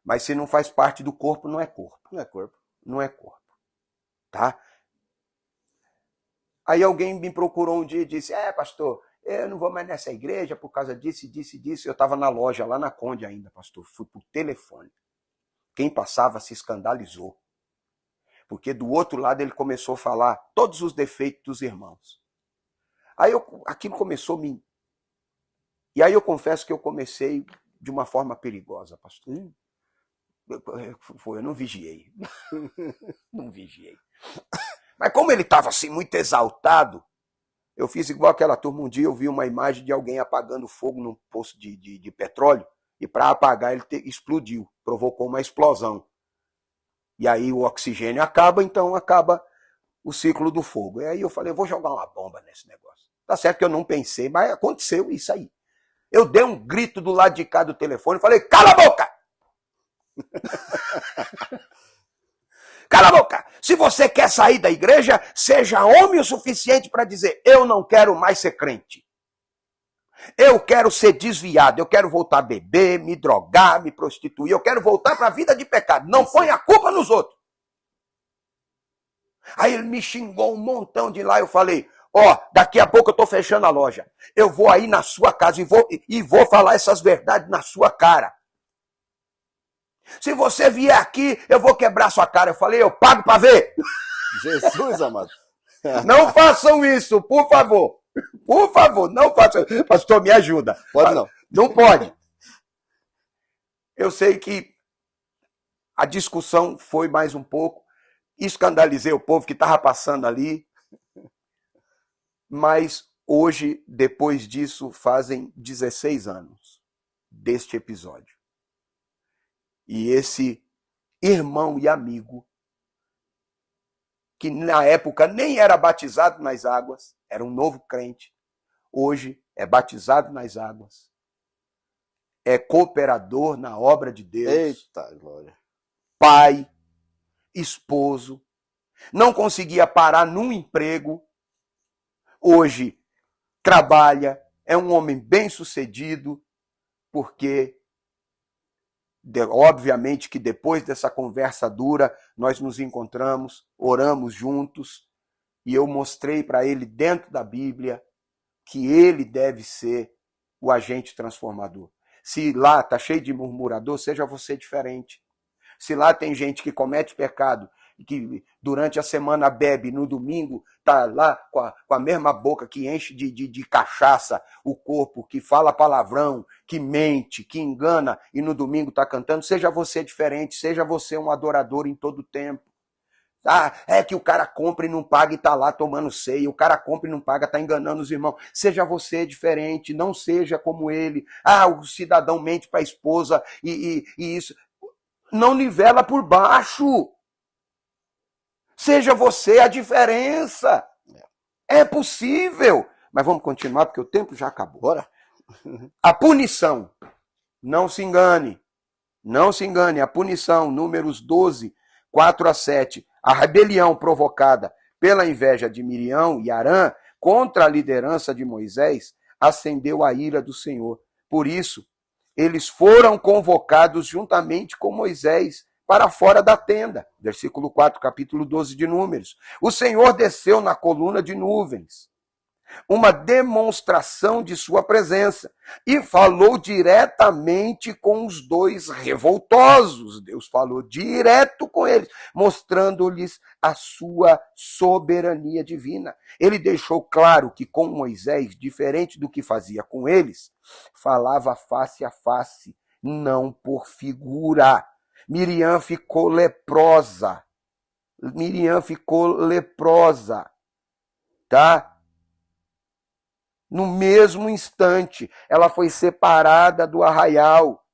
Mas se não faz parte do corpo, não é corpo. Não é corpo. Não é corpo. Tá? Aí alguém me procurou um dia e disse, pastor, eu não vou mais nessa igreja por causa disso. Eu estava na loja, lá na Conde ainda, pastor. Fui por telefone. Quem passava se escandalizou. Porque do outro lado ele começou a falar todos os defeitos dos irmãos. Aí aquilo começou a me... E aí eu confesso que eu comecei de uma forma perigosa, pastor. Eu não vigiei. Não vigiei. Mas como ele estava assim muito exaltado, eu fiz igual aquela turma. Um dia eu vi uma imagem de alguém apagando fogo num poço de petróleo, e para apagar ele explodiu, provocou uma explosão. E aí o oxigênio acaba, então acaba o ciclo do fogo. E aí eu falei, eu vou jogar uma bomba nesse negócio. Tá certo que eu não pensei, mas aconteceu isso aí. Eu dei um grito do lado de cá do telefone, falei, cala a boca! Cala a boca! Se você quer sair da igreja, seja homem o suficiente para dizer, eu não quero mais ser crente. Eu quero ser desviado, eu quero voltar a beber, me drogar, me prostituir, eu quero voltar para a vida de pecado. Não põe a culpa nos outros. Aí ele me xingou um montão de lá, eu falei, daqui a pouco eu estou fechando a loja. Eu vou aí na sua casa e vou falar essas verdades na sua cara. Se você vier aqui, eu vou quebrar sua cara. Eu falei, eu pago para ver. Jesus, amado. Não façam isso, por favor. Por favor, não façam isso. Pastor, me ajuda. Pode não. Não pode. Eu sei que a discussão foi mais um pouco, escandalizei o povo que estava passando ali, mas hoje, depois disso, fazem 16 anos deste episódio. E esse irmão e amigo, que na época nem era batizado nas águas, era um novo crente, hoje é batizado nas águas, é cooperador na obra de Deus. Eita glória. Pai, esposo, não conseguia parar num emprego, hoje trabalha, é um homem bem-sucedido, porque obviamente que depois dessa conversa dura, nós nos encontramos, oramos juntos, e eu mostrei para ele dentro da Bíblia que ele deve ser o agente transformador. Se lá está cheio de murmurador, seja você diferente. Se lá tem gente que comete pecado, que durante a semana bebe, no domingo está lá com a mesma boca que enche de cachaça o corpo, que fala palavrão, que mente, que engana, e no domingo está cantando, seja você diferente, seja você um adorador em todo tempo. Ah, é que o cara compra e não paga e está lá tomando ceia, o cara compra e não paga, está enganando os irmãos. Seja você diferente, não seja como ele. Ah, o cidadão mente para a esposa e isso. Não nivela por baixo. Seja você a diferença. É possível. Mas vamos continuar, porque o tempo já acabou. Bora. A punição. Não se engane. Não se engane. A punição, Números 12, 4 a 7. A rebelião provocada pela inveja de Miriam e Arã contra a liderança de Moisés acendeu a ira do Senhor. Por isso, eles foram convocados juntamente com Moisés para fora da tenda. Versículo 4, capítulo 12 de Números. O Senhor desceu na coluna de nuvens, uma demonstração de sua presença, e falou diretamente com os dois revoltosos. Deus falou direto com eles, mostrando-lhes a sua soberania divina. Ele deixou claro que com Moisés, diferente do que fazia com eles, falava face a face, não por figura. Miriam ficou leprosa. Tá? No mesmo instante, ela foi separada do arraial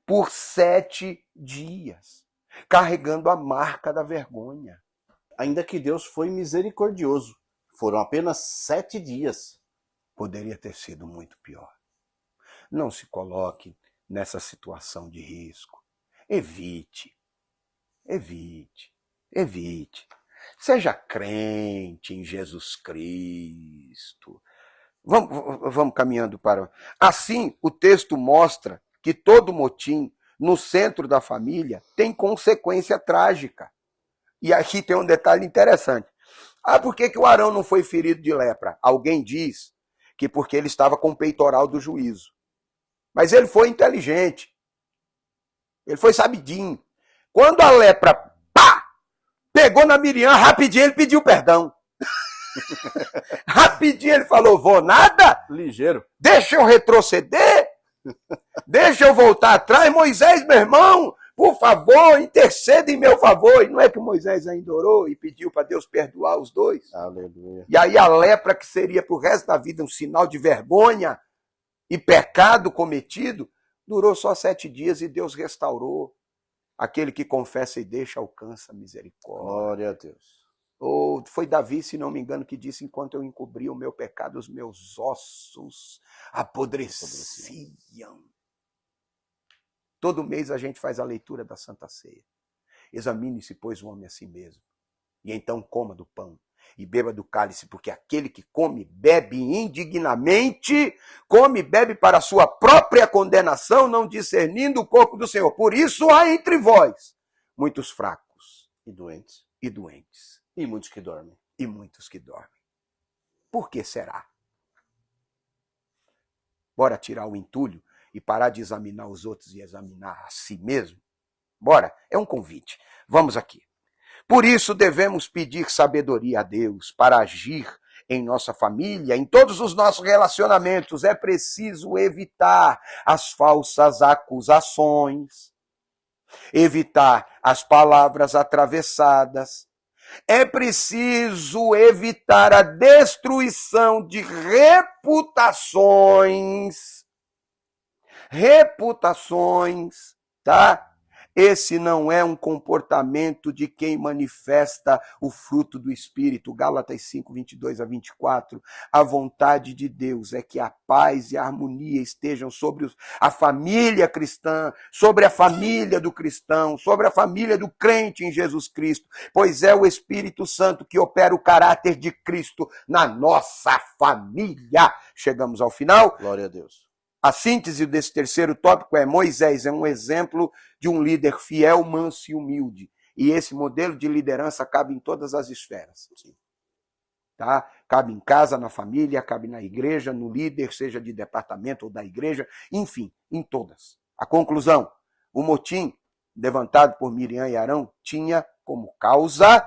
por 7 dias, carregando a marca da vergonha. Ainda que Deus foi misericordioso, foram apenas 7 dias. Poderia ter sido muito pior. Não se coloque nessa situação de risco. Evite. Seja crente em Jesus Cristo. Vamos caminhando para... Assim, o texto mostra que todo motim no centro da família tem consequência trágica. E aqui tem um detalhe interessante. Por que o Arão não foi ferido de lepra? Alguém diz que porque ele estava com o peitoral do juízo. Mas ele foi inteligente. Ele foi sabidinho. Quando a lepra, pegou na Miriam, rapidinho ele pediu perdão. Rapidinho ele falou, vou nada? Ligeiro. Deixa eu retroceder? Deixa eu voltar atrás? Moisés, meu irmão, por favor, interceda em meu favor. E não é que Moisés ainda orou e pediu para Deus perdoar os dois? Aleluia. E aí a lepra, que seria para o resto da vida um sinal de vergonha e pecado cometido, durou só 7 dias e Deus restaurou. Aquele que confessa e deixa alcança misericórdia. Glória a Deus. Foi Davi, se não me engano, que disse, enquanto eu encobria o meu pecado, os meus ossos apodreciam. Todo mês a gente faz a leitura da Santa Ceia. Examine-se, pois, o homem a si mesmo. E então coma do pão e beba do cálice, porque aquele que come, bebe indignamente, come e bebe para a sua própria condenação, não discernindo o corpo do Senhor. Por isso há entre vós muitos fracos E doentes. e muitos que dormem. Por que será? Bora tirar o entulho e parar de examinar os outros e examinar a si mesmo? Bora, é um convite. Vamos aqui. Por isso devemos pedir sabedoria a Deus para agir em nossa família, em todos os nossos relacionamentos, é preciso evitar as falsas acusações, evitar as palavras atravessadas. É preciso evitar a destruição de reputações. Reputações, tá? Esse não é um comportamento de quem manifesta o fruto do Espírito. Gálatas 5, 22 a 24. A vontade de Deus é que a paz e a harmonia estejam sobre a família cristã, sobre a família do cristão, sobre a família do crente em Jesus Cristo, pois é o Espírito Santo que opera o caráter de Cristo na nossa família. Chegamos ao final. Glória a Deus. A síntese desse terceiro tópico é: Moisés é um exemplo de um líder fiel, manso e humilde. E esse modelo de liderança cabe em todas as esferas. Tá? Cabe em casa, na família, cabe na igreja, no líder, seja de departamento ou da igreja, enfim, em todas. A conclusão: o motim levantado por Miriam e Arão tinha como causa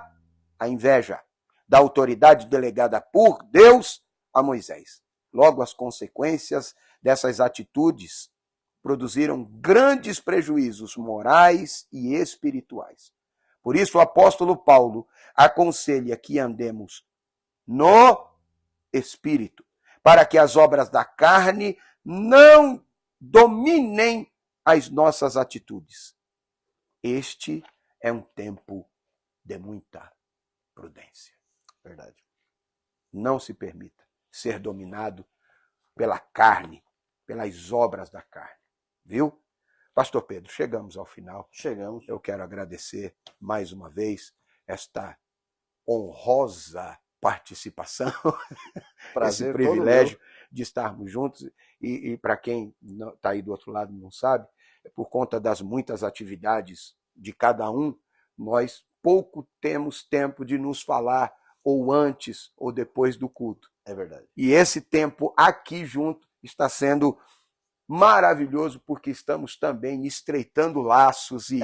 a inveja da autoridade delegada por Deus a Moisés. Logo, as consequências dessas atitudes produziram grandes prejuízos morais e espirituais. Por isso, o apóstolo Paulo aconselha que andemos no Espírito, para que as obras da carne não dominem as nossas atitudes. Este é um tempo de muita prudência. Verdade. Não se permita ser dominado pela carne, pelas obras da carne. Viu? Pastor Pedro, chegamos ao final. Chegamos. Eu quero agradecer mais uma vez esta honrosa participação, Prazer, esse privilégio de estarmos juntos. E para quem está aí do outro lado não sabe, por conta das muitas atividades de cada um, nós pouco temos tempo de nos falar ou antes ou depois do culto. É verdade. E esse tempo aqui junto está sendo maravilhoso, porque estamos também estreitando laços, e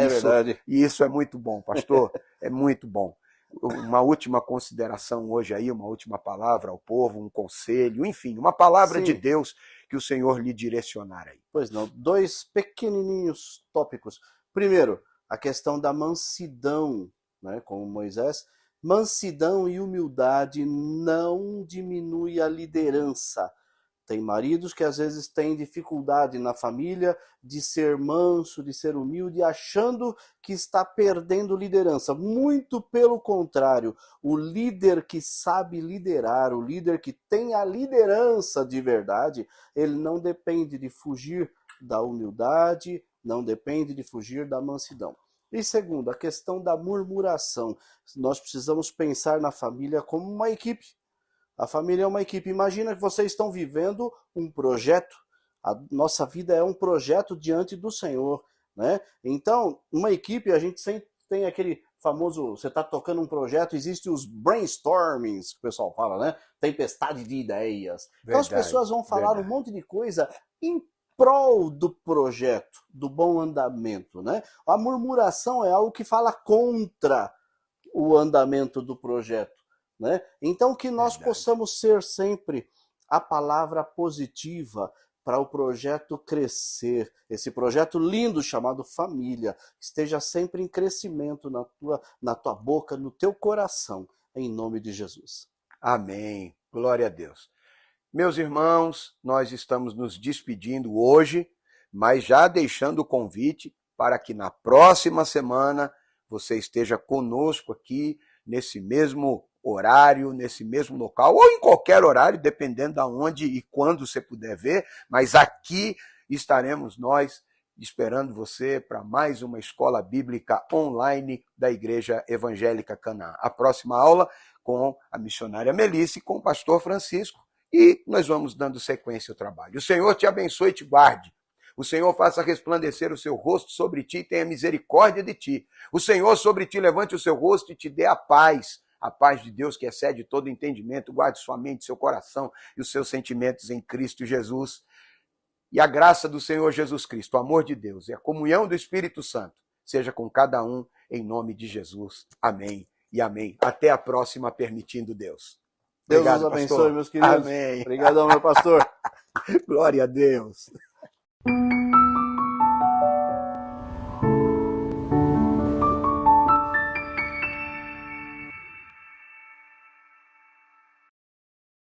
isso é muito bom, pastor, é muito bom. Uma última consideração hoje aí, uma última palavra ao povo, um conselho, enfim, uma palavra de Deus que o Senhor lhe direcionar aí. Pois não, 2 pequenininhos tópicos. Primeiro, a questão da mansidão, né, como Moisés. Mansidão e humildade não diminui a liderança. Tem maridos que às vezes têm dificuldade na família de ser manso, de ser humilde, achando que está perdendo liderança. Muito pelo contrário, o líder que sabe liderar, o líder que tem a liderança de verdade, ele não depende de fugir da humildade, não depende de fugir da mansidão. E segundo, a questão da murmuração. Nós precisamos pensar na família como uma equipe. A família é uma equipe. Imagina que vocês estão vivendo um projeto. A nossa vida é um projeto diante do Senhor, né? Então, uma equipe, a gente sempre tem aquele famoso, você está tocando um projeto, existem os brainstormings, que o pessoal fala, né? Tempestade de ideias. Verdade, então as pessoas vão falar um monte de coisa em prol do projeto, do bom andamento, né? A murmuração é algo que fala contra o andamento do projeto, né? Então que nós possamos ser sempre a palavra positiva para o projeto crescer, esse projeto lindo chamado família, esteja sempre em crescimento na tua boca, no teu coração, em nome de Jesus. Amém. Glória a Deus. Meus irmãos, nós estamos nos despedindo hoje, mas já deixando o convite para que na próxima semana você esteja conosco aqui, nesse mesmo horário, nesse mesmo local, ou em qualquer horário, dependendo de onde e quando você puder ver, mas aqui estaremos nós esperando você para mais uma escola bíblica online da Igreja Evangélica Canaã. A próxima aula com a missionária Melissa e com o pastor Francisco, e nós vamos dando sequência ao trabalho. O Senhor te abençoe e te guarde. O Senhor faça resplandecer o seu rosto sobre ti e tenha misericórdia de ti. O Senhor sobre ti levante o seu rosto e te dê a paz de Deus que excede todo entendimento. Guarde sua mente, seu coração e os seus sentimentos em Cristo Jesus. E a graça do Senhor Jesus Cristo, o amor de Deus e a comunhão do Espírito Santo seja com cada um, em nome de Jesus. Amém e amém. Até a próxima, permitindo Deus. Deus Obrigado, os abençoe, pastor. meus queridos. Amém. Obrigadão, meu pastor. Glória a Deus.